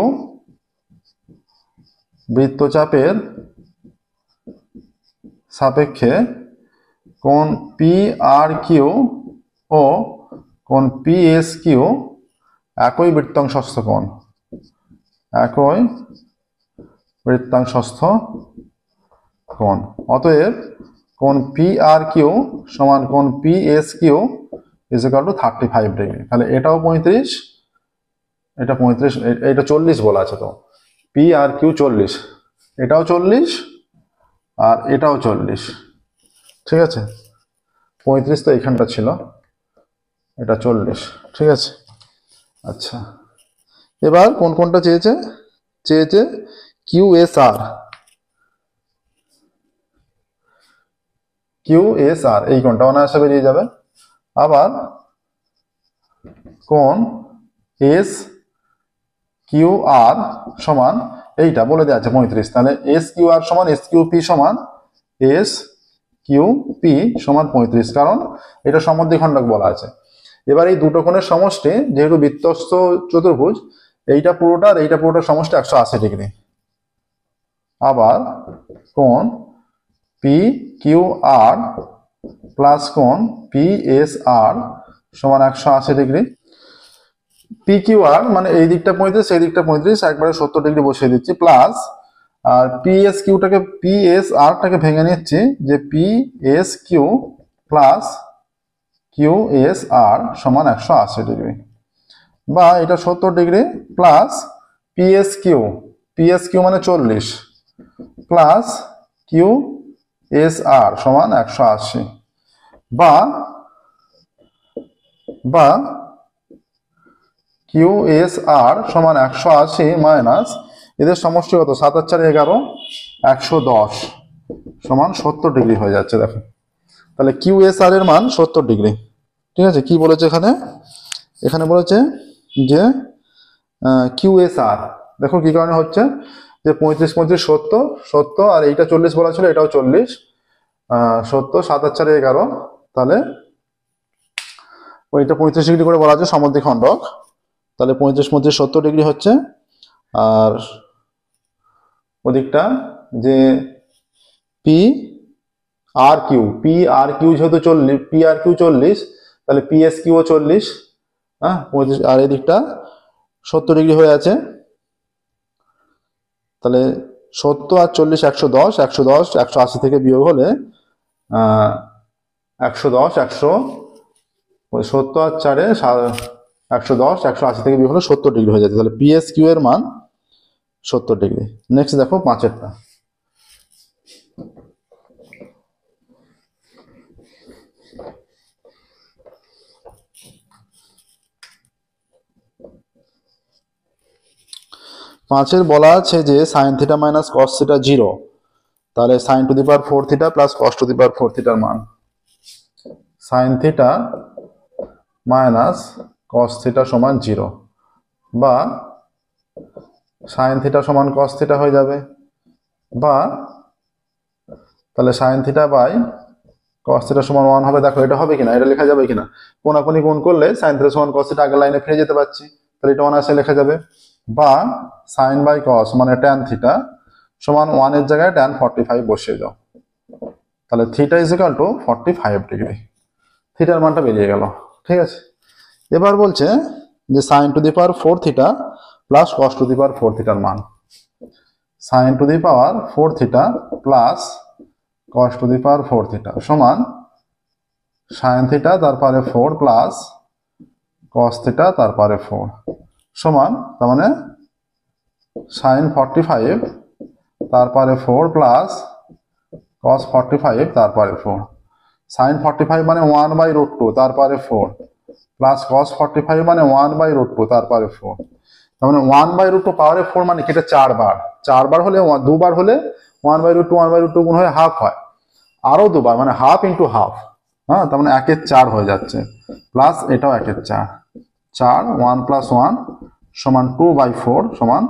বৃত্তচাপের সাপেক্ষে কোণ পি আর কিউ ও কোণ পি এস কিউ একই বৃত্তাংশস্থ কোণ, একই বৃত্তাংশস্থ কোণ। অতএব কোণ পি আর কিউ সমান কোণ P S Q is equal to 35 degree. তাহলে এটাও 35, এটা 35, এটা 40 বলা আছে, তো পি আর কিউ 40, এটাও 40 আর এটাও 40, ঠিক আছে। 35 তো এখানটা ছিল, এটা 40, ঠিক আছে। আচ্ছা, এবার কোন কোনটা চেয়েছে? চেয়েছে কিউ এস আর, কিউ এস আর এই কোণটা অনায়াসে বেরিয়ে যাবে। আবার কোণ এস কিউ আর সমান এইটা বলে দেওয়া আছে 35, তাহলে এস কিউ আর সমান এস কিউ পি সমান এস কিউ পি সমান 35, কারণ এটা সমদ্বিখণ্ডক বলা আছে। এবার এই দুটো কোণের সমষ্টি যেহেতু বৃত্তস্থ চতুর্ভুজ, এইটা পুরোটা আর এইটা পুরোটা সমষ্টি 180 ডিগ্রি। আবার কোণ পি কিউ আর প্লাস কোণ পি এস আর সমান 180 ডিগ্রি। পি কিউ আর মানে এই দিকটা 35, এই দিকটা 35, একবারে 70 ডিগ্রি বসিয়ে দিচ্ছি, প্লাস আর পি এস কিউটাকে, পি এস আরটাকে ভেঙে নিচ্ছি, যে P S Q plus Q S R সমান 180 ডিগ্রি, বা এটা 70 degree plus P S Q মানে 40 প্লাস কিউ এস আর সমান 180, বা কিউ এস আর সমান 180 মাইনাস এদের সমষ্টি কত? 7 আর 4 11, 110 সমান 70 ডিগ্রি হয়ে যাচ্ছে। দেখো তাহলে কিউ এস আর এর মান 70 ডিগ্রি, ঠিক আছে। কি বলেছে এখানে? এখানে বলেছে যে কিউ এস আর, দেখো কি কারণে হচ্ছে, যে 35 35 70 70, আর এইটা 40 বলা ছিল, এটাও 40, 70 7 আর 4 11, তাহলে ওইটা 35 ডিগ্রি করে বলা আছে সমদ্বিখণ্ডক, তাহলে 35 35 70 ডিগ্রি হচ্ছে। আর ওদিকটা যে পি আর কিউ যেহেতু 40, পি আর কিউ 40, তাহলে পি এস কিউ 40, হ্যাঁ 35, আর এদিকটা 70 ডিগ্রি হয়ে আছে, তাহলে 70 আর 40 110, 110 180 থেকে বিয়োগ হলে 110 170 আর 4 110 180 থেকে বিয়োগ হলে 70 ডিগ্রি হয়ে যাচ্ছে, তাহলে পিএস কিউ এর মান 70 ডিগ্রি। নেক্সট দেখো 5এরটা। পাঁচের বলা আছে যে sine theta minus cos theta 0, তাহলে sine to the power 4 theta plus cos to the power 4 থিটার মান, sine theta minus cos theta সমান 0, বা সাইন থিটা সমান কস থিটা হয়ে যাবে, বা তাহলে sine theta by cos theta সমান 1 হবে। দেখো এটা হবে কিনা, এটা লেখা যাবে কিনা, কোনাকুনি গুণ করলে সাইন থিটা সমান কস থিটা আগের লাইনে ফিরে যেতে পারছি, তাহলে এটা 1 আসে লেখা যাবে। বা সাইন বাই কস মানে ট্যান থিটা সমান 1 এর জায়গায় ট্যান 45 বসিয়ে দাও, তাহলে theta is equal to 45 degree, থিটার মানটা বেরিয়ে গেল। ঠিক আছে, এবার বলছে যে sine to the power 4 theta plus cos to the power 4 থিটার মান, sine to the power 4 theta plus cos to the power 4 theta সমান সাইন থিটা তারপরে 4 প্লাস কস থিটা তারপরে 4 সমান, তার মানে সাইন 45 তারপরে 4 প্লাস কস 45 তারপরে 4, সাইন 45 মানে 1/√2 তারপরে 4 প্লাস কস 45 মানে 1/√2 তারপরে 4, তার মানে 1/√2 পাওয়ারে 4 মানে কি, এটা 4 বার, 4 বার হলে 2 বার হলে 1/√2 গুণ হয়ে হাফ হয়, আরো 2 বার মানে হাফ ইন্টু হাফ, হ্যাঁ, তার মানে 1/4 হয়ে যাচ্ছে, প্লাস এটাও 1/4, 4 1 + 1 সমান 2/4 সমান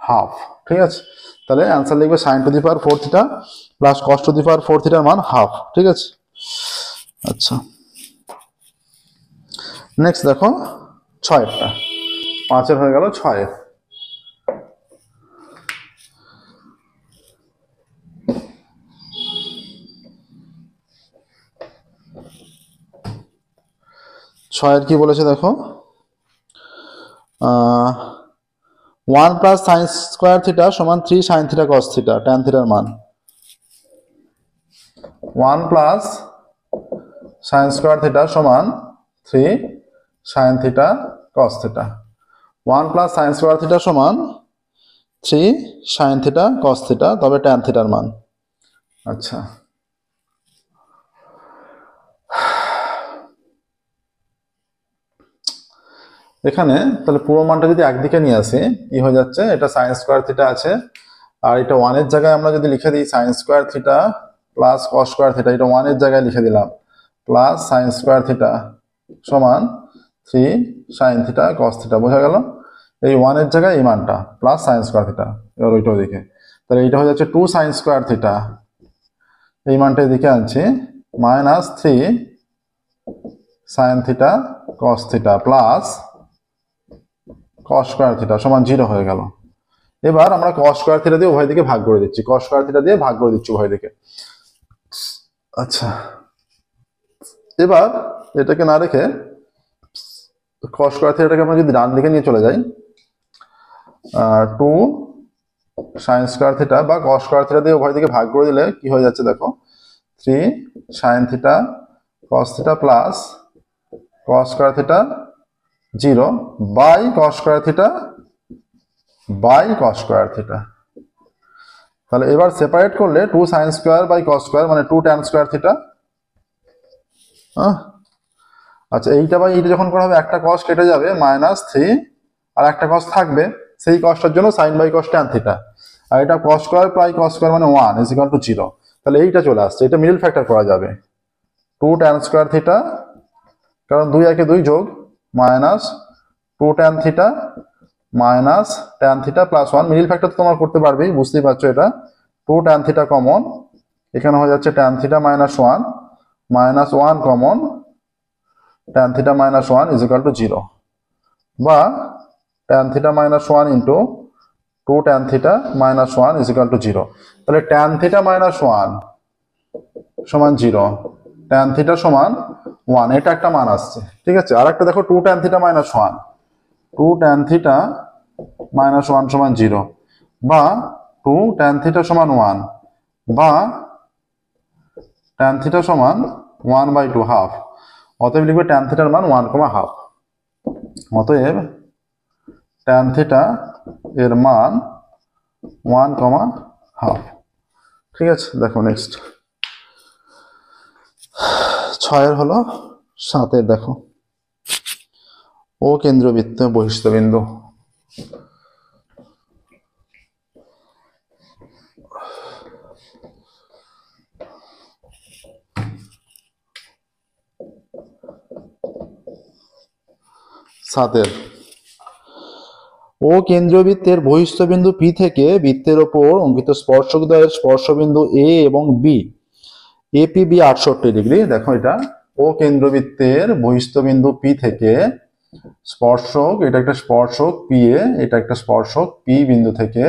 হাফ। ঠিক আছে, তাহলে অ্যান্সার লিখবে sine to the power 4 theta plus cos to the power 4 থিটার মান হাফ। ঠিক আছে, আচ্ছা নেক্সট দেখো 6এরটা, 5এর হয়ে গেল 6এর। ছয়ের কি বলেছে দেখো, 1 + sin স্কয়ার থিটা সমান 3 sin theta cos theta tan থিটার মান, 1 + sin স্কয়ার থিটা সমান 3 sin theta cos theta, 1 + sin square theta সমান 3 sin থিটা cos থিটা, তবে tan থিটার মান। আচ্ছা এখানে তাহলে পুরো মানটা যদি একদিকে নিয়ে আসি কি হয়ে যাচ্ছে, এটা সাইন স্কয়ার থিটা আছে আর এটা 1 এর জায়গায় আমরা যদি লিখে দিই sine square theta plus cos square theta, এটা 1 এর জায়গায় লিখে দিলাম প্লাস সাইন স্কয়ার থিটা সমান 3 সাইন থিটা কস থিটা, বোঝা গেল, এই 1 এর জায়গায় এই মানটা প্লাস সাইন স্কয়ার থিটা, এবার ওইটাও দিকে, তাহলে এটা হয়ে যাচ্ছে 2 সাইন স্কয়ার থিটা, এই মানটা এদিকে আনছি minus 3 sine theta cos theta plus cos square theta সমান 0 হয়ে গেল। এবার আমরা কস স্কয়ার থিটা দিয়ে উভয় দিকে ভাগ করে দিচ্ছি, কস স্কয়ার থিটা দিয়ে ভাগ করে দিচ্ছি উভয় দিকে। আচ্ছা এবার এটাকে না রেখে কস স্কয়ার থিটাটাকে আমরা যদি ডান দিকে নিয়ে চলে যাই, 2 সাইন স্কয়ার থিটা বা কস স্কয়ার থিটা দিয়ে উভয় দিকে ভাগ করে দিলে কি হয়ে যাচ্ছে দেখো, 3 sine theta cos theta plus cos square theta 0 by cos square theta by cos square theta. তাহলে এবার সেপারেট করলে 2 sine square by cos square মানে 2 ট্যান স্কয়ার থিটা। আচ্ছা এইটা বাই এইটা যখন করা হবে একটা কস কেটে যাবে -3 আর একটা কস থাকবে, সেই কসটার জন্য sine by cos tan theta, আর এটা cos square by cos square মানে 1 = 0, তাহলে এইটা চলে আসছে, এটা মিডল ফ্যাক্টর করা যাবে 2 ট্যান স্কয়ার থিটা, কারণ 2 একে 2 যোগ minus 2 tan theta minus tan theta plus 1, middle factor তোমার করতে পারবেই, বুঝতেই পারছো, এটা 2 ট্যান থিটা কমন, এখানে হয়ে যাচ্ছে tan theta -1 minus 1 common tan theta -1 = 0, বা tan theta -1 into 2 tan theta -1 = 0, তাহলে ট্যান থিটা -1 সমান 0, ট্যান থিটা সমান 1, এটা একটা মান আসছে। ঠিক আছে, আর একটা দেখো 2 ট্যান থিটা -1, 2 ট্যান থিটা -1 সমান 0, বা 2 ট্যান থিটা সমান 1, বা ট্যান থিটা সমান 1/2 হাফ। অতএব লিখবে ট্যান থিটার মান 1,5। অতএব ট্যান থিটা এর মান 1,5। ঠিক আছে, দেখো নেক্সট 6 হলো 7 দেখো, ও কেন্দ্রবৃত্ত বহিস্থ বিন্দু। সাতের ও কেন্দ্রবৃত্তের বহিস্থ বিন্দু পি থেকে বৃত্তের ওপর অঙ্কিত স্পর্শকদ্বয়ের স্পর্শবিন্দু এ এবং বি এপি বি 68 ডিগ্রি। দেখো এটা ও কেন্দ্রবৃত্তের বহিস্থ বিন্দু পি থেকে স্পর্শক, এটা একটা স্পর্শক পি এ, এটা একটা স্পর্শক পি বিন্দু থেকে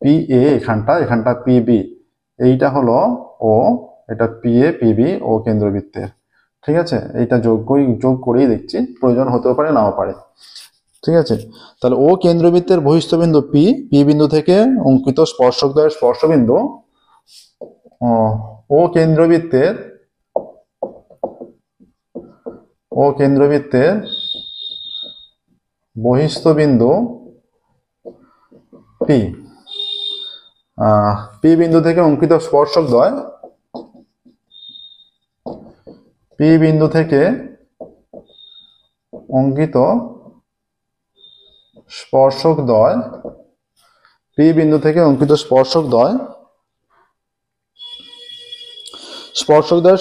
পি এ, এখানটা পি বি, এইটা হলো ও, এটা পি এ পি বি ও কেন্দ্রবৃত্তের। ঠিক আছে, এইটা যোগ করেই দেখছি, প্রয়োজন হতেও পারে নাও পারে। ঠিক আছে, তাহলে ও কেন্দ্রবৃত্তের বহিস্থ বিন্দু পি, পি বিন্দু থেকে অঙ্কিত স্পর্শকদ্বয়ের স্পর্শবিন্দু ও কেন্দ্রবৃত্তের বহিস্থ বিন্দু পি, পি বিন্দু থেকে অঙ্কিত স্পর্শকদ্বয়, পি বিন্দু থেকে অঙ্কিত স্পর্শকদ্বয়, পি বিন্দু থেকে অঙ্কিত স্পর্শকদ্বয়ের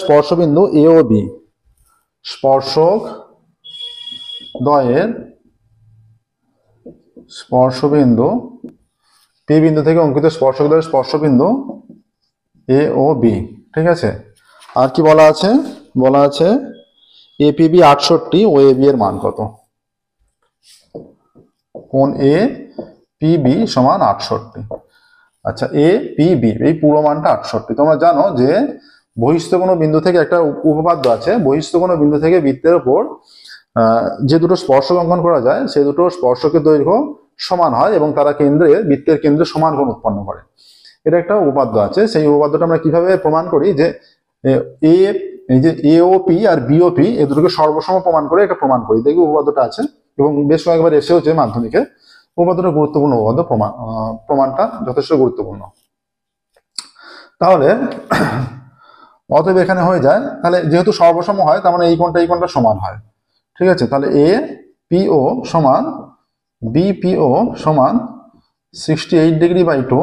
স্পর্শবিন্দু এ ও বি, স্পর্শকদ্বয়ের স্পর্শবিন্দু পি বিন্দু থেকে অঙ্কিত স্পর্শকদ্বয়ের স্পর্শবিন্দু এ ও বি। ঠিক আছে, আর কি বলা আছে? বলা আছে এপিবি 68 ও এ বি এর মান কত? কোণ এ পি বি সমান 68। আচ্ছা, এ পি বি এই পুরো মানটা 68। তোমরা জানো যে বহিস্থ কোনো বিন্দু থেকে একটা উপপাদ্য আছে, বহিস্থ কোনো বিন্দু থেকে বৃত্তের উপর যে দুটো স্পর্শক অঙ্কন করা যায় সেই দুটো স্পর্শকের দৈর্ঘ্য সমান হয় এবং তারা বৃত্তের কেন্দ্রে সমান কোণ উৎপন্ন করে। এটা একটা উপপাদ্য আছে। সেই উপপাদ্যটা আমরা কিভাবে প্রমাণ করি? যে এই যে এ O P R B O P এই দুটোকে সর্বসম প্রমাণ করে এটা প্রমাণ করি। দেখি উপপাদ্যটা আছে এবং বেশ কয়েকবার এসেওছে মাধ্যমিকে। উপপাদ্যটা গুরুত্বপূর্ণ উপপাদ্য, প্রমাণটা যথেষ্ট গুরুত্বপূর্ণ। তাহলে অতএব এখানে হয়ে যায়, তাহলে যেহেতু সর্বসম হয় তার মানে এই কোণটা সমান হয়। ঠিক আছে, তাহলে এ পিও সমান বিপিও সমান 68 ডিগ্রি বাই 2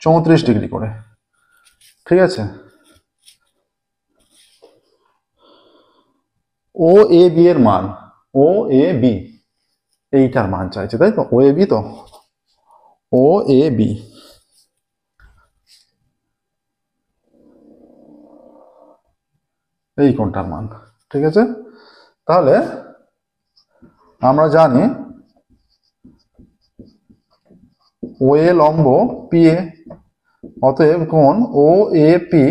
34 ডিগ্রি করে। ঠিক আছে, ও এ বি এর মান, ও এ বি এইটার মান চাইছে, তাই তো? ও এ বি, তো ও এ বি এই কোণটার মান। ঠিক আছে, তাহলে আমরা জানি ও এ লম্ব পি এ, অতএব কোণ ও এ পি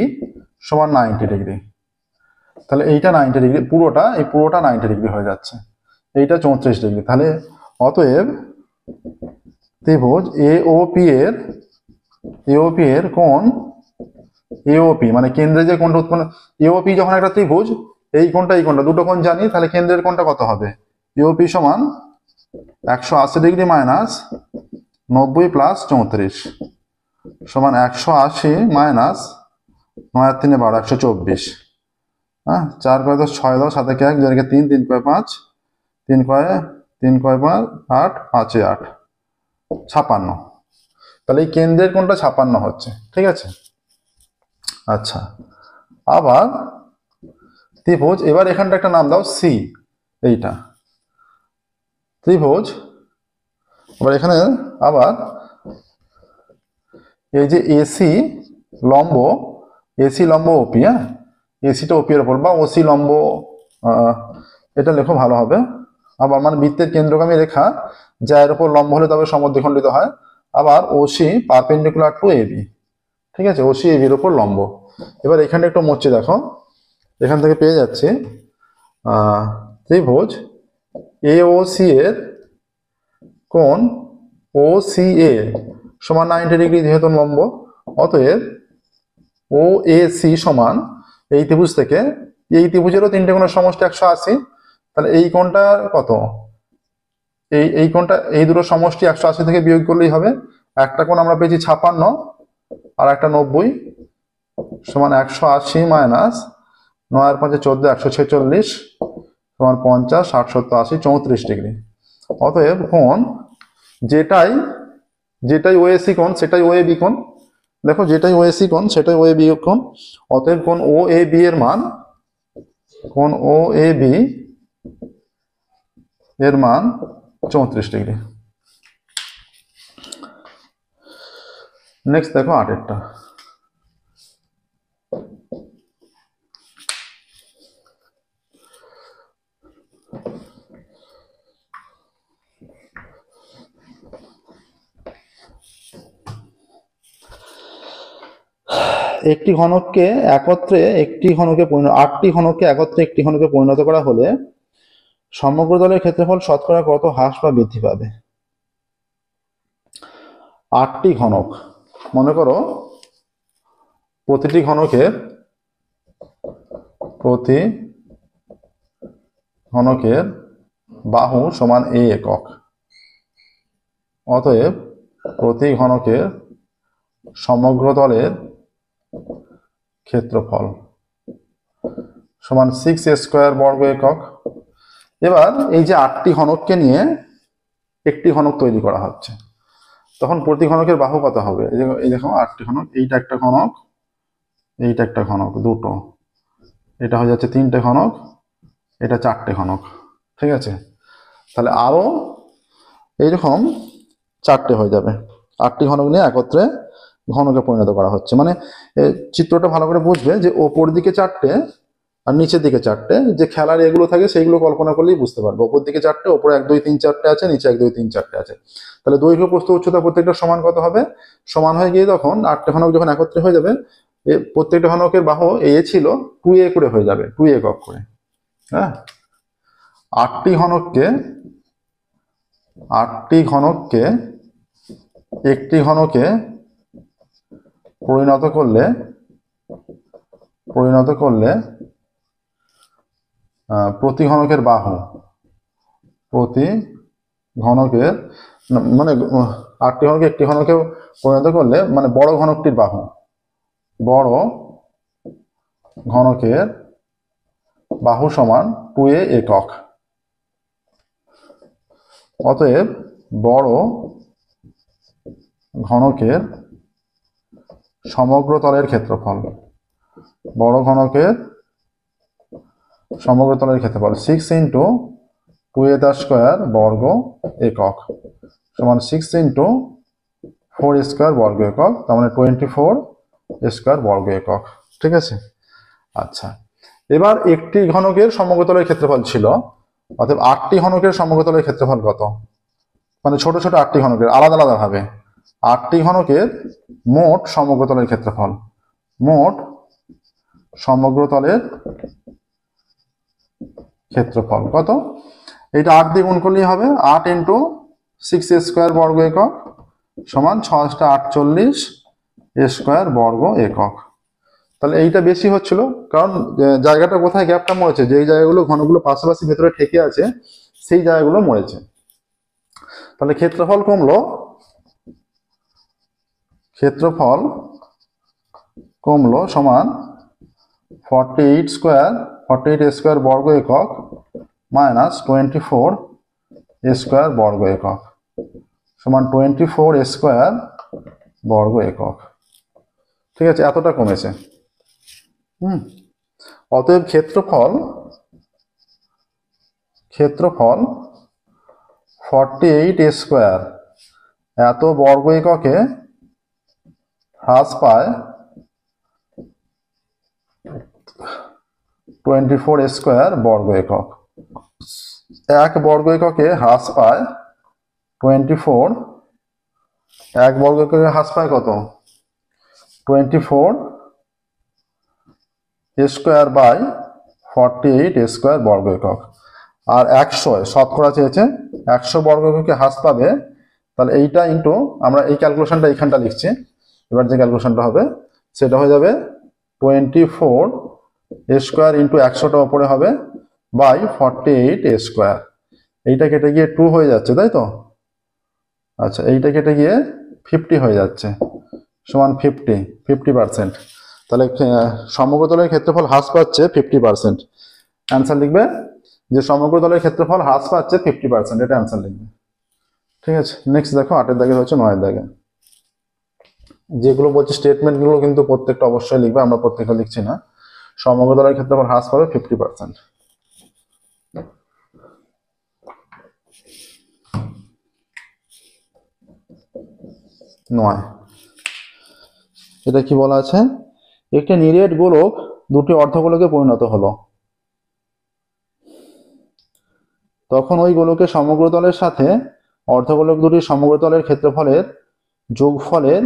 সমান 90 ডিগ্রি। তাহলে এইটা 90 ডিগ্রি, পুরোটা 90 ডিগ্রি হয়ে যাচ্ছে, এইটা 34 ডিগ্রি। তাহলে অতএব ত্রিভুজ এ ও পি এর কোণ এওপি মানে কেন্দ্রে যে কোণটা উৎপন্ন, এওপি যখন একটা ত্রিভুজ, এই কোণটা দুটো কোণ জানি, তাহলে কেন্দ্রের কোণটা কত হবে? এওপি সমান 180 ডিগ্রি মাইনাস 90 প্লাস 34 সমান 180 মাইনাস 9 আর 3 12 124। হ্যাঁ, 4 কয় 10 6 10 7 1 2 3 3 কয় 5 3 কয় 5 8 5 8 56। তাহলে এই কেন্দ্রের কোণটা 56 হচ্ছে। ঠিক আছে, আচ্ছা, আবার ত্রিভুজ, এবার এখানটা একটা নাম দাও সি, এইটা ত্রিভুজ। আবার এখানে আবার এই যে এসি লম্ব ওপি, হ্যাঁ, এসিটা ওপি এর উপর, বা ওসি লম্ব, এটা লেখো ভালো হবে। আবার মানে বৃত্তের কেন্দ্রগামী রেখা যা এর উপর লম্ব হলে তবে সমদ্বিখণ্ডিত হয়। আবার ওসি পারপেন্ডিকুলার টু এবি। ঠিক আছে, ওসি এবি এর উপর লম্ব। এবার এখানে একটু মুছে দেখো, এখান থেকে পেয়ে যাচ্ছে ত্রিভুজ এওসি এর কোণ ও সি এ সমান 90 ডিগ্রি যেহেতু লম্ব, অতএব ও এ সি সমান এই ত্রিভুজ থেকে এই ত্রিভুজেরও তিনটে কোণের সমষ্টি 180, তাহলে এই কোণটা কত, এই কোণটা, এই দুটো সমষ্টি 180 থেকে বিয়োগ করলেই হবে। একটা কোণ আমরা পেয়েছি 56 আর একটা 90 সমান 180 মাইনাস 9 আর 5 14 146 সমান 50 60 70 80 34 ডিগ্রি। অতএব কোণ যেটাই ওএসি কোণ সেটাই ওএবি কোণ। দেখো যেটাই ওএসি কোণ সেটাই ওএবি কোণ। অতএব কোণ ওএবি এর মান, কোণ ওএবি এর মান 34 ডিগ্রি। নেক্সট দেখো 8এরটা। একটি ঘনককে একত্রে একটি ঘনকে পরিণত 8টি ঘনককে একত্রে একটি ঘনকে পরিণত করা হলে সমগ্র তলের ক্ষেত্রফল শতকরা কত হ্রাস বা বৃদ্ধি পাবে? 8টি ঘনক, মনে করো প্রতি ঘনকের বাহু সমান a একক। অতএব প্রতি ঘনকের সমগ্র তলের ক্ষেত্রফল সমান 6a স্কয়ার বর্গ একক। এবার এই যে 8টি ঘনককে নিয়ে একটি ঘনক তৈরি করা হচ্ছে, তখন প্রতি ঘনকের বাহু কত হবে? এই দেখো 8টি ঘনক, এইটা একটা ঘনক, এইটা একটা ঘনক, দুটো, এটা হয়ে যাচ্ছে 3টে ঘনক, এটা 4টে ঘনক। ঠিক আছে, তাহলে আরো এইরকম 4টে হয়ে যাবে। 8টি ঘনক নিয়ে একত্রে ঘনকে পরিণত করা হচ্ছে। মানে চিত্রটা ভালো করে বুঝবে যে ওপর দিকে 4টে আর নিচের দিকে 4টে, যে খেলার এগুলো থাকে সেইগুলো কল্পনা করলেই বুঝতে পারবে। ওপর দিকে 4টে, ওপরে 1 2 3 4টে আছে, নিচে 1 2 3 4টে আছে। তাহলে দৈর্ঘ্য প্রস্থ উচ্চতা প্রত্যেকটা সমান কত হবে? সমান হয়ে গিয়ে তখন 8টে ঘনক যখন একত্রে হয়ে যাবে, প্রত্যেকটা ঘনকের বাহু এ ছিল 2a করে হয়ে যাবে, 2 একক করে। হ্যাঁ, 8টি ঘনককে একটি ঘনকে পরিণত করলে প্রতি ঘনকের বাহু, প্রতি ঘনকের মানে 8টি ঘনকে একটি ঘনকে পরিণত করলে মানে বড় ঘনকটির বাহু, বড় ঘনকের বাহু সমান 2a একক। অতএব বড় ঘনকের সমগ্র তলের ক্ষেত্রফল, বড় ঘনকের সমগ্র তলের ক্ষেত্রফল 6 ইন্টু 2a তার স্কয়ার বর্গ একক সমান 6 ইন্টু 4 স্কয়ার বর্গ একক, তার মানে 24 স্কয়ার বর্গ একক। ঠিক আছে, আচ্ছা এবার একটি ঘনকের সমগ্র তলের ক্ষেত্রফল ছিল, অতএব 8টি ঘনকের সমগ্র তলের ক্ষেত্রফল কত? মানে ছোট ছোট 8টি ঘনকের আলাদা আলাদা ভাবে 8টি ঘনকের মোট সমগ্র তলের ক্ষেত্রফল, মোট সমগ্র তলের ক্ষেত্রফল কত? এটা 8 দিয়ে গুণ করলেই হবে, 8 ইন্টু 6a স্কয়ার বর্গ একক সমান 6 48 স্কয়ার বর্গ একক। তাহলে এইটা বেশি হচ্ছিল, কারণ জায়গাটা কোথায় গ্যাপটা মরেছে, যেই জায়গাগুলো ঘনগুলো পাশাপাশি ভেতরে ঠেকে আছে সেই জায়গাগুলো মরেছে। তাহলে ক্ষেত্রফল কমলো সমান 48 স্কয়ার বর্গ একক মাইনাস 24 স্কয়ার বর্গ একক সমান 24 স্কয়ার বর্গ একক। ঠিক আছে, এতটা কমেছে। অতএব ক্ষেত্রফল 48 স্কয়ার এত বর্গ এককে হ্রাস পায় 24 স্কয়ার বর্গ একক। এক বর্গ এককে হ্রাস পায় 24, এক বর্গ এককে হ্রাস পায় কত? 24 স্কয়ার বাই 48 স্কয়ার বর্গ একক। আর 100 শতকরা চেয়েছে, 100 বর্গ এককে হ্রাস পাবে, তাহলে এইটা ইন্টু আমরা এই ক্যালকুলেশনটা এইখানটা লিখছি, এবার যে ক্যালকুলেশনটা হবে সেটা হয়ে যাবে 24 এ স্কোয়ার ইন্টু 100টা ওপরে হবে বাই 48 এ স্কোয়ার। এইটা কেটে গিয়ে 2 হয়ে যাচ্ছে, তাই তো? আচ্ছা, এইটা কেটে গিয়ে 50 হয়ে যাচ্ছে, সমান 50%। তাহলে সমগ্রতলের ক্ষেত্রফল হ্রাস পাচ্ছে 50%। অ্যান্সার লিখবে যে সমগ্রতলের ক্ষেত্রফল হ্রাস পাচ্ছে 50%, এটা অ্যান্সার লিখবে। ঠিক আছে, নেক্সট দেখো 8 দাগে হচ্ছে 9 দাগে। যেগুলো বলছি স্টেটমেন্টগুলো কিন্তু প্রত্যেকটা অবশ্যই লিখবে, আমরা প্রত্যেকটা লিখছি না। সমগ্রতলের ক্ষেত্রফল হ্রাস পাবে 50%। 9, এটা কি বলা আছে? একটি নিরেট গোলক দুটি অর্ধগোলকে পরিণত হলো, তখন ওই গোলকের সমগ্রতলের সাথে অর্ধগোলক দুটির সমগ্রতলের ক্ষেত্রফলের যোগফলের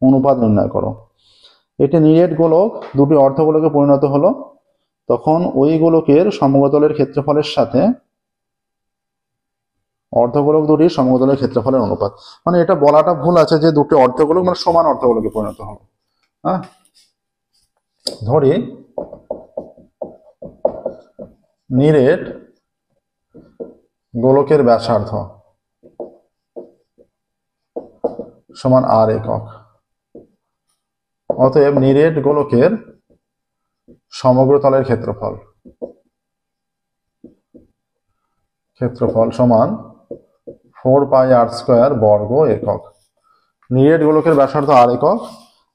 অনুপাত নির্ণয় করো। একটি নিরেট গোলক দুটি অর্ধগোলকে পরিণত হলো, তখন ওই গোলকের সমগ্রতলের ক্ষেত্রফলের সাথে অর্ধগোলক দুটির সমগ্রতলের ক্ষেত্রফলের অনুপাত। মানে এটা বলাটা ভুল আছে যে দুটি অর্ধগোলক মানে সমান অর্ধগোলকে পরিণত হলো। হ্যাঁ, ধরি নিরেট গোলকের ব্যাসার্ধ সমান r একক, অতএব নিরেট গোলকের সমগ্রতলের ক্ষেত্রফল সমান 4πr² বর্গ একক। নিরেট গোলকের ব্যাসার্ধ r একক,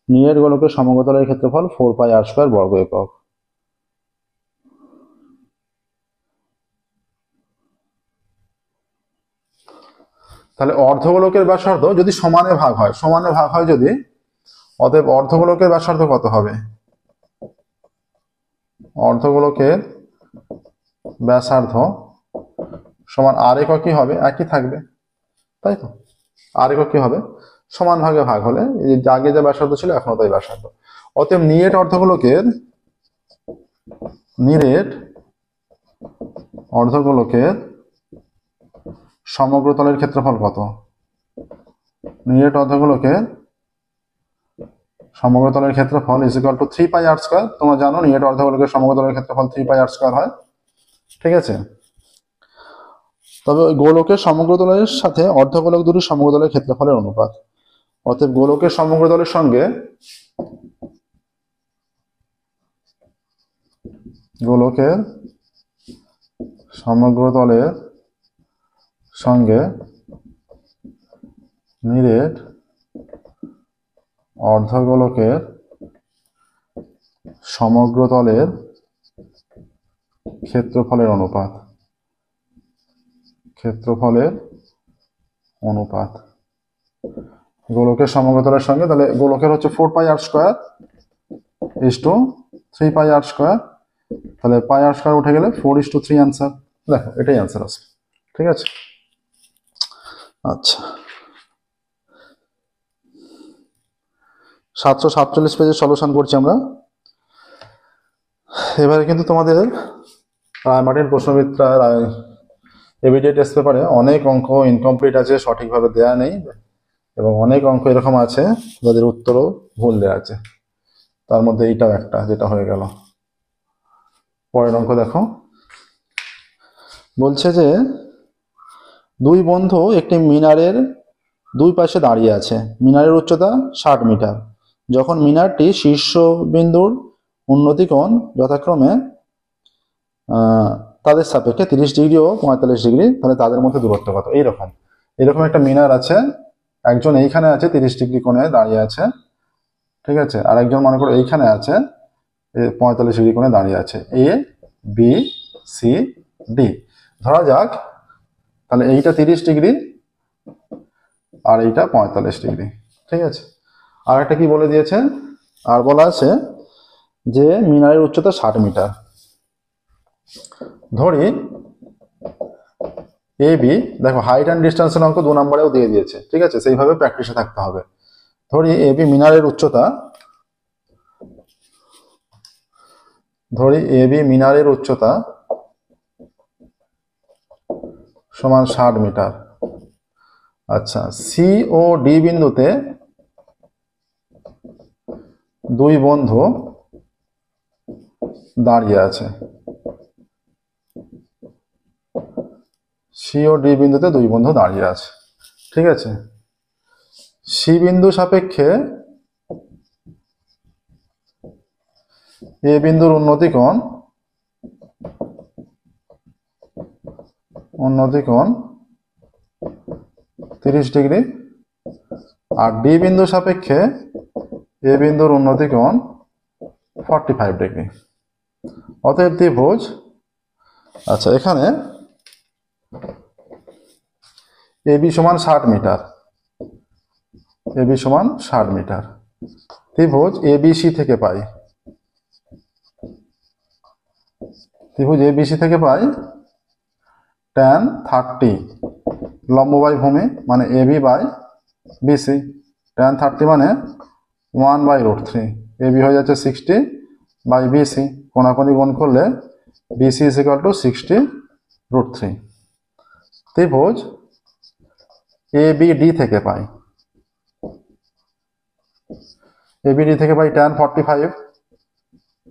নিরেট গোলকের সমগ্রতলের ক্ষেত্রফল 4πr² বর্গ একক। তাহলে অর্ধগোলকের ব্যাসার্ধ যদি সমানে ভাগ হয় যদি, অতএব অর্ধগোলকের ব্যাসার্ধ কত হবে? অর্ধগোলকের ব্যাসার্ধ সমান r একক কি হবে? একই থাকবে, তাই তো? r একক কি হবে? সমান ভাগে ভাগ হলে আগে যে ব্যাসার্ধ ছিল এখনো তাই ব্যাসার্ধ। অতএব নিরেট অর্ধগোলকের সমগ্রতলের ক্ষেত্রফল কত? নিরেট অর্ধগোলকের সমগ্রতলের ক্ষেত্রফল ইজ ইকুয়াল টু 3πr²। তোমরা জানো নিরেট অর্ধগোলকের সমগ্রতলের ক্ষেত্রফল 3πr² হয়। ঠিক আছে, তবে ওই গোলকের সমগ্রতলের সাথে অর্ধগোলক দুটির সমগ্রতলের ক্ষেত্রফলের অনুপাত। অতএব গোলকের সমগ্রতলের সঙ্গে নিরেট অর্ধগোলকের সমগ্রতলের ক্ষেত্রফলের অনুপাত। গোলকের সমগ্রতলের সঙ্গে, তাহলে গোলকের হচ্ছে 4πr² ইজ টু 3πr², তাহলে πr² উঠে গেলে 4:3 অ্যান্সার। দেখো এটাই অ্যান্সার আছে। ঠিক আছে, আচ্ছা 747 পেজের সলিউশন করছি আমরা। এবারে কিন্তু তোমাদের রায়মার্টিন প্রশ্নবিদ্যা এভিডেন্স টেস্ট পেপারে অনেক অঙ্ক ইনকমপ্লিট আছে, সঠিকভাবে দেয়া নেই, এবং অনেক অঙ্ক এরকম আছে যাদের উত্তরও ভুল দেওয়া আছে। তার মধ্যে এইটাও একটা, যেটা হয়ে গেল। পরের অঙ্ক দেখো, বলছে যে দুই বন্ধু একটি মিনারের দুই পাশে দাঁড়িয়ে আছে। মিনারের উচ্চতা 60 মিটার। যখন মিনারটি শীর্ষবিন্দুর উন্নতিকোণ যথাক্রমে তাদের সাপেক্ষে 30 ডিগ্রি ও 45 ডিগ্রি, তাহলে তাদের মধ্যে দূরত্ব কত? এরকম একটা মিনার আছে, একজন এইখানে আছে 30 ডিগ্রি কোণে দাঁড়িয়ে আছে, ঠিক আছে, আর একজন মনে করো এইখানে আছে 45 ডিগ্রি কোণে দাঁড়িয়ে আছে। এ বি সি ডি ধরা যাক। তাহলে এইটা 30 ডিগ্রি আর এইটা 45 ডিগ্রি। ঠিক আছে, আর একটা কি বলে দিয়েছে, আর বলা আছে যে মিনারের উচ্চতা 60 মিটার। ধরি এ বি, দেখো হাইট অ্যান্ড ডিস্টেন্সের অঙ্ক 2 নম্বরেও দিয়ে দিয়েছে। ঠিক আছে, সেইভাবে প্র্যাকটিসে থাকতে হবে। ধরি এ বি মিনারের উচ্চতা সমান 60 মিটার। আচ্ছা, সি ও ডি বিন্দুতে দুই বন্ধু দাঁড়িয়ে আছে, সি ও ডি বিন্দুতে দুই বন্ধু দাঁড়িয়ে আছে। ঠিক আছে, সি বিন্দু সাপেক্ষে এ বিন্দুর উন্নতি কোণ 30 ডিগ্রি, আর ডি বিন্দু সাপেক্ষে এ বিন্দুর উন্নতি কোণ 45 ডিগ্রি। অতএব ত্রিভুজ, আচ্ছা এখানে এবি সমান 60 মিটার, এবি সমান 60 মিটার। ত্রিভুজ এবিসি থেকে পাই, ত্রিভুজ এবিসি থেকে পাই tan 30 লম্ব বাই ভূমি মানে এবি বাই বিসি। tan 30 মানে 1/√3, এবি হয়ে যাচ্ছে 60 বাই বিসি, কোণাকুণি গুণ করলে বিসি ইজ ইকুয়াল টু 60√3। ত্রিভুজ এবিডি থেকে পাই, এবিডি থেকে পাই tan 45,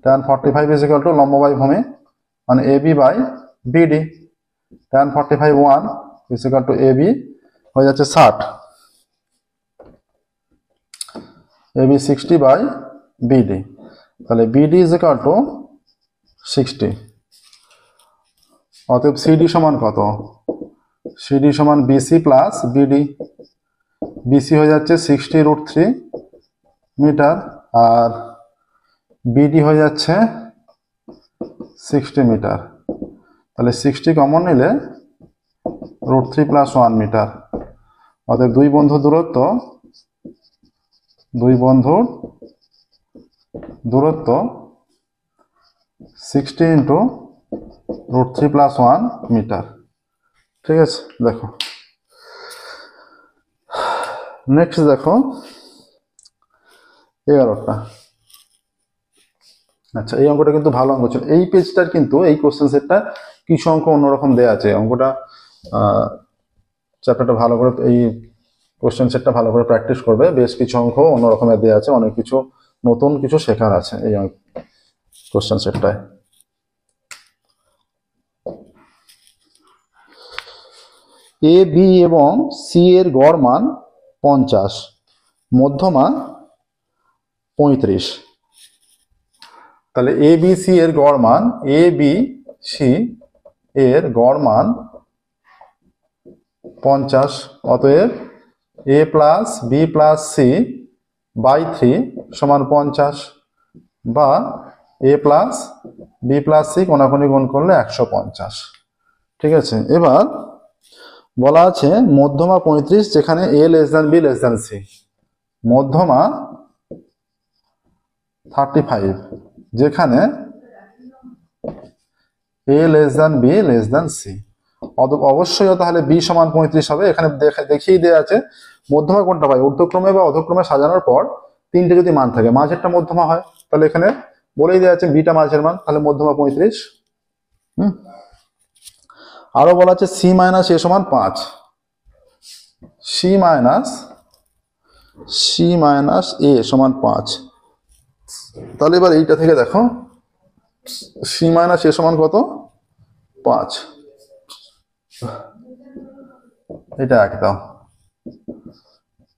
tan 45 is equal to লম্ব বাই ভূমি মানে AB by BD, tan 45 1 is equal to AB হয়ে যাচ্ছে 60, এবি 60 বাই বিডি, তাহলে বিডি ইজ ইকুয়াল টু 60। অতএব সিডি সমান কত? সিডি সমান বিসি প্লাস বিডি। বিসি হয়ে যাচ্ছে 60√3 মিটার আর বিডি হয়ে যাচ্ছে 60 মিটার। তাহলে 60 কমন নিলে √3 + 1 মিটার। অতএব দুই বন্ধুর দূরত্ব, দুই বন্ধুর দূরত্ব 60 × √3 + 1 মিটার। ঠিক আছে, দেখো নেক্সট দেখো 11টা। আচ্ছা এই অঙ্কটা কিন্তু ভালো অঙ্ক ছিল। এই পেজটার কিন্তু এই কোশ্চেন সেটটা কিছু অঙ্ক অন্যরকম দেওয়া আছে। অঙ্কটা চ্যাপ্টারটা ভালো করে, এই কোশ্চেন সেটটা ভালো করে প্র্যাকটিস করবে। বেশ কিছু অঙ্ক অন্যরকমের দেওয়া আছে, অনেক কিছু নতুন কিছু শেখার আছে এই কোশ্চেন সেটটায়। এ বি এবং সি এর গড় মান 50, মধ্যমা 35। তাহলে এ বি সি এর গড় মান, এ বি সি এর গড় মান 50, অতএব a plus B plus C by 3 সমান 50, বা a plus B plus C কোণাকুণি গুণ করলে 150। ঠিক আছে, এবার বলা আছে মধ্যমা 35 যেখানে a less than B less than C, মধ্যমা 35 যেখানে a less than B less than C. অবশ্যই তাহলে বি সমান 35 হবে। এখানে দেখিয়ে দেওয়া আছে মধ্যমা কোনটা পাই, ঊর্ধ্বক্রমে বা অধক্রমে সাজানোর পর তিনটে যদি মান থাকে মাঝেরটা মধ্যমা হয়, তাহলে এখানে বলেই দেওয়া আছে বিটা মাঝের মান, তাহলে মধ্যমা 35। আরো বলা আছে সি মাইনাস এ সমান 5, সি মাইনাস এ সমান 5। তাহলে এবার এইটা থেকে দেখো সি মাইনাস এ সমান কত? 5। এটা 1 দাও,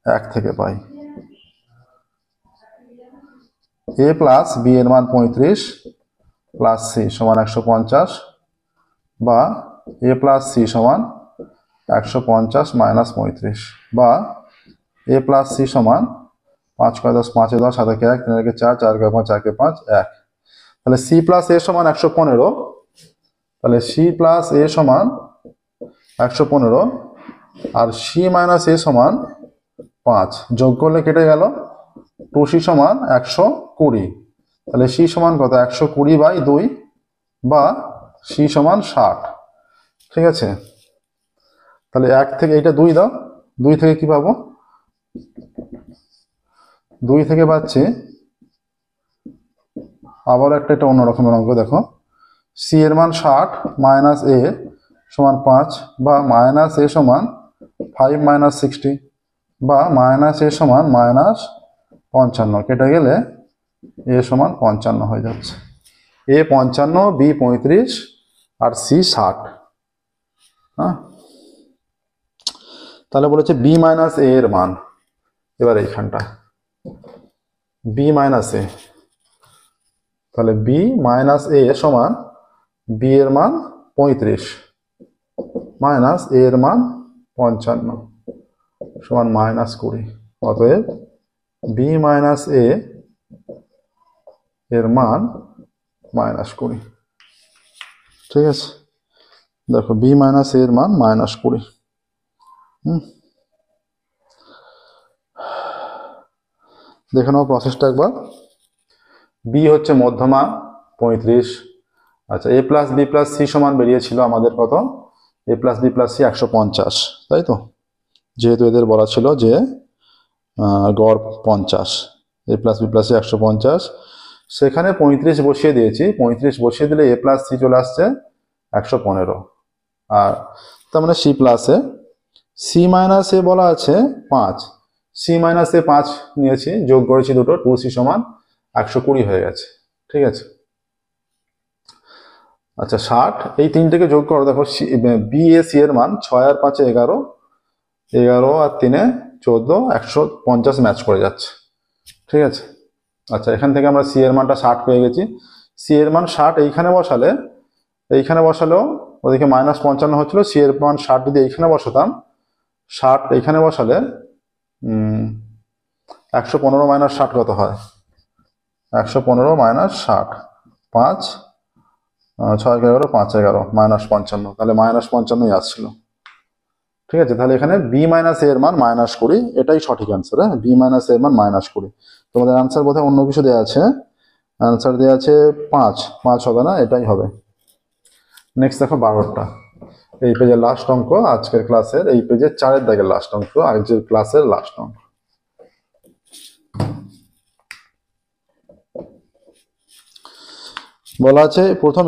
1 থেকে পাই a প্লাস বি এর মান 35 প্লাস সি সমান 150, বা a প্লাস সি সমান 150 মাইনাস 35, বা a প্লাস সি সমান 5 × 10 5 10 7 1 3 4 4 5 4 5 1। তাহলে সি প্লাস এ সমান 115, তাহলে সি প্লাস এ সমান 115 আর সি মাইনাস এ সমান 5, যোগ করলে কেটে গেল 2c সমান 120। তাহলে সি সমান কত? 120/2, বা সি সমান 60। ঠিক আছে, তাহলে 1 থেকে এইটা 2 দাও, 2 থেকে কি পাবো? 2 থেকে পাচ্ছি আবার এটা অন্যরকমের অঙ্ক। দেখো সি এর মান 60 মাইনাস এ সমান 5, বা মাইনাস এ সমান 5 মাইনাস 60, বা মাইনাস এ সমান মাইনাস 55। কেটে গেলে এ সমান 55 হয়ে যাচ্ছে। এ 55, বি 35 আর সি 60। হ্যাঁ, তাহলে বলেছে বি মাইনাস এ এর মান, এবার এইখানটা বি মাইনাস এ, তাহলে বি মাইনাস এ সমান বি এর মান 35 মাইনাস এ এর মান 55 সমান -20। অতএব বি মাইনাস এ এর মান -20। ঠিক আছে, দেখো বি মাইনাস এর মান -20। দেখে নাও প্রসেসটা একবার। বি হচ্ছে মধ্যমা 35। আচ্ছা, এ প্লাস বি প্লাস সি সমান বেরিয়েছিল আমাদের কত? এ প্লাস বি প্লাস সি 150, তাই তো? যেহেতু এদের বলা ছিল যে গড় 50, এ প্লাস বি প্লাস সি 150, সেখানে 35 বসিয়ে দিয়েছি। 35 বসিয়ে দিলে এ প্লাস সি চলে আসছে 115, আর তার মানে সি প্লাস এ, সি মাইনাস এ বলা আছে 5, সি মাইনাস এ 5 নিয়েছি, যোগ করেছি দুটো, 2c সমান 120 হয়ে গেছে। ঠিক আছে, আচ্ছা 60, এই তিনটেকে যোগ করো, দেখো বি এ সি এর মান 6 আর 5 11, 11 আর 3 14, 150 ম্যাচ করে যাচ্ছে। ঠিক আছে, আচ্ছা এখান থেকে আমরা সি এর মানটা 60 পেয়ে গেছি। সি এর মান 60 এইখানে বসালে, এইখানে বসালেও ওদিকে -55 হচ্ছিল, সি এর মান 60 যদি এইখানে বসাতাম, 60 এইখানে বসালে 115 মাইনাস 60 কত হয়? 115 মাইনাস 60, 5 6 11 5 11 -55, তাহলে -55ই আসছিল। ঠিক আছে, তাহলে এখানে বি মাইনাস এর মান -20, এটাই সঠিক অ্যান্সার। হ্যাঁ, বি মাইনাস এর মান -20। তোমাদের অ্যান্সার বোধহয় অন্য কিছু দেওয়া আছে, অ্যান্সার দেওয়া আছে 5 হবে না, এটাই হবে। নেক্সট দেখো 12টা, এই পেজের লাস্ট অঙ্ক আজকের ক্লাসের, এই পেজের 4 দাগের লাস্ট অঙ্ক, আজকের ক্লাসের লাস্ট অঙ্ক। বলা আছে প্রথম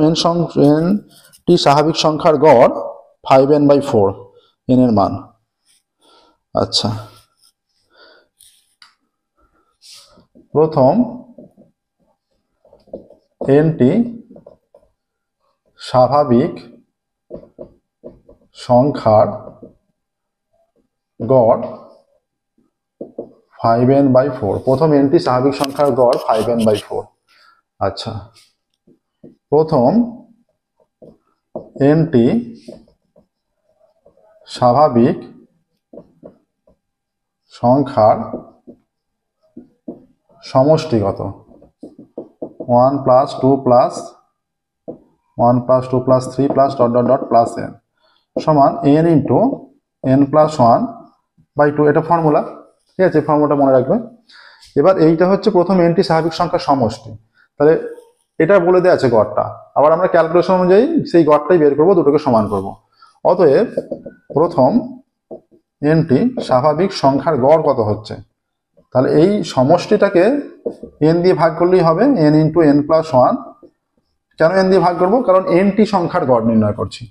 টি স্বাভাবিক সংখ্যার গড় 5n/4, n এর মান। আচ্ছা, প্রথম nটি স্বাভাবিক সংখ্যার গড় 5n/4, প্রথম nটি স্বাভাবিক সংখ্যার গড় 5n/4। আচ্ছা, প্রথম nটি স্বাভাবিক সংখ্যার সমষ্টি কত? 1 + 2 + 1 + 2 + 3 + ... n সমান n × n + 1/2, এটা ফর্মুলা। ঠিক আছে, ফর্মুলাটা মনে রাখবে। এবার এইটা হচ্ছে প্রথম nটি স্বাভাবিক সংখ্যার সমষ্টি, তাহলে এটা বলে দেওয়া আছে গড়টা, আবার আমরা ক্যালকুলেশন অনুযায়ী সেই গড়টাই বের করব, দুটোকে সমান করব। অতএব প্রথম nটি স্বাভাবিক সংখ্যার গড় কত হচ্ছে, তাহলে এই সমষ্টিটাকে n দিয়ে ভাগ করলেই হবে, n × n + 1। কেন n দিয়ে ভাগ করব? কারণ nটি সংখ্যার গড় নির্ণয় করছি।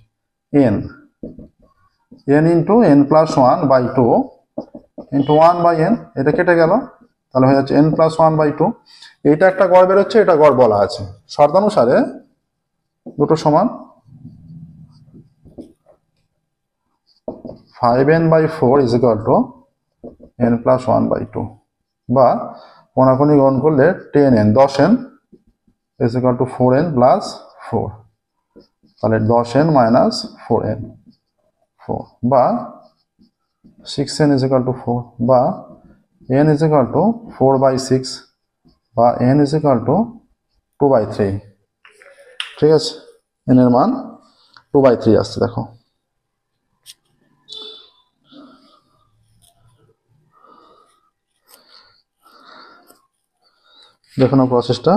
n × n + 1/2 × 1/n, এটা কেটে গেল, তাহলে হয়ে যাচ্ছে n + 1/2। এইটা একটা গড় বেরোচ্ছে, এটা গড় বলা আছে, শর্তানুসারে দুটো সমান। 5n/4 = n + 1/2, বা কোনাকুনি গ্রহণ করলে 10n 10n = 4n + 4, তাহলে 10n - 4n 4, বা 6n = 4, বা n = 4/6, বা n = 2/3। ঠিক আছে, n এর মান 2/3 আসছে। দেখো দেখো না প্রসেসটা।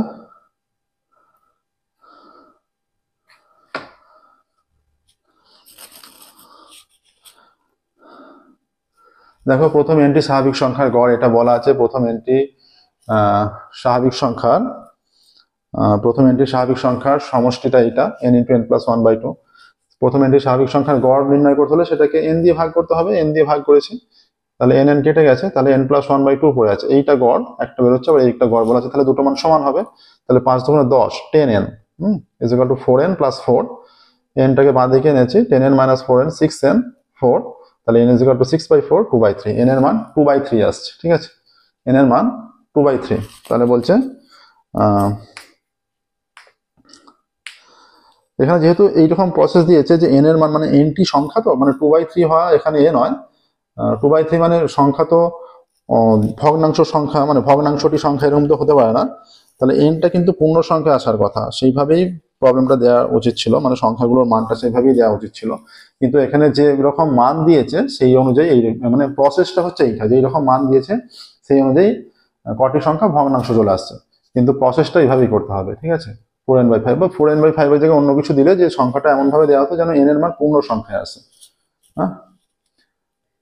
দেখো প্রথম nটি স্বাভাবিক সংখ্যার গড়, এটা বলা আছে প্রথম nটি স্বাভাবিক সংখ্যার সমষ্টিটা এটা, n × n + 1/2। প্রথম nটি স্বাভাবিক সংখ্যার গড় নির্ণয় করতে হলে সেটাকে n দিয়ে ভাগ করতে হবে, n দিয়ে ভাগ করেছি, তাহলে n কেটে গেছে, তাহলে n + 1/2 পড়ে আছে। এইটা গড় একটা বেরোচ্ছে, আবার এইটা গড় বলা আছে, তাহলে দুটো মান সমান হবে। তাহলে 5 × 10 10n, is equal two 4n plus 4, এনটাকে বাঁ দিকে এনেছি, 10n মাইনাস 4n 6n 4, তাহলে n is equal two 6/4 2/3, n এর মান 2/3 আসছে, ঠিক আছে, n এর মান 2/3। তাহলে বলছে এখানে যেহেতু এইরকম প্রসেস দিয়েছে যে n এর মান মানে nটি সংখ্যা, তো মানে 2/3 হওয়া এখানে এ নয়, 2/3 মানে সংখ্যা তো ভগ্নাংশ সংখ্যা, মানে ভগ্নাংশটি সংখ্যা এরকম তো হতে পারে না, তাহলে এনটা কিন্তু পূর্ণ সংখ্যা আসার কথা, সেইভাবেই প্রবলেমটা দেওয়া উচিত ছিল, মানে সংখ্যাগুলোর মানটা সেইভাবেই দেওয়া উচিত ছিল, কিন্তু এখানে যে রকম মান দিয়েছে সেই অনুযায়ী এই মানে প্রসেসটা হচ্ছে এইটা, যে এইরকম মান দিয়েছে সেই অনুযায়ী কটি সংখ্যা ভগ্নাংশ চলে আসছে, কিন্তু প্রসেসটা এইভাবেই করতে হবে, ঠিক আছে। 4n/5 বা 4n/5 এর জায়গায় অন্য কিছু দিলে যে সংখ্যাটা এমন ভাবে দেওয়া হতো যেন n এর মান পূর্ণ সংখ্যায় আসে। হ্যাঁ,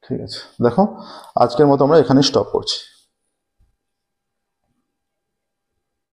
ঠিক আছে, দেখো আজকের মতো আমরা এখানে স্টপ করছি।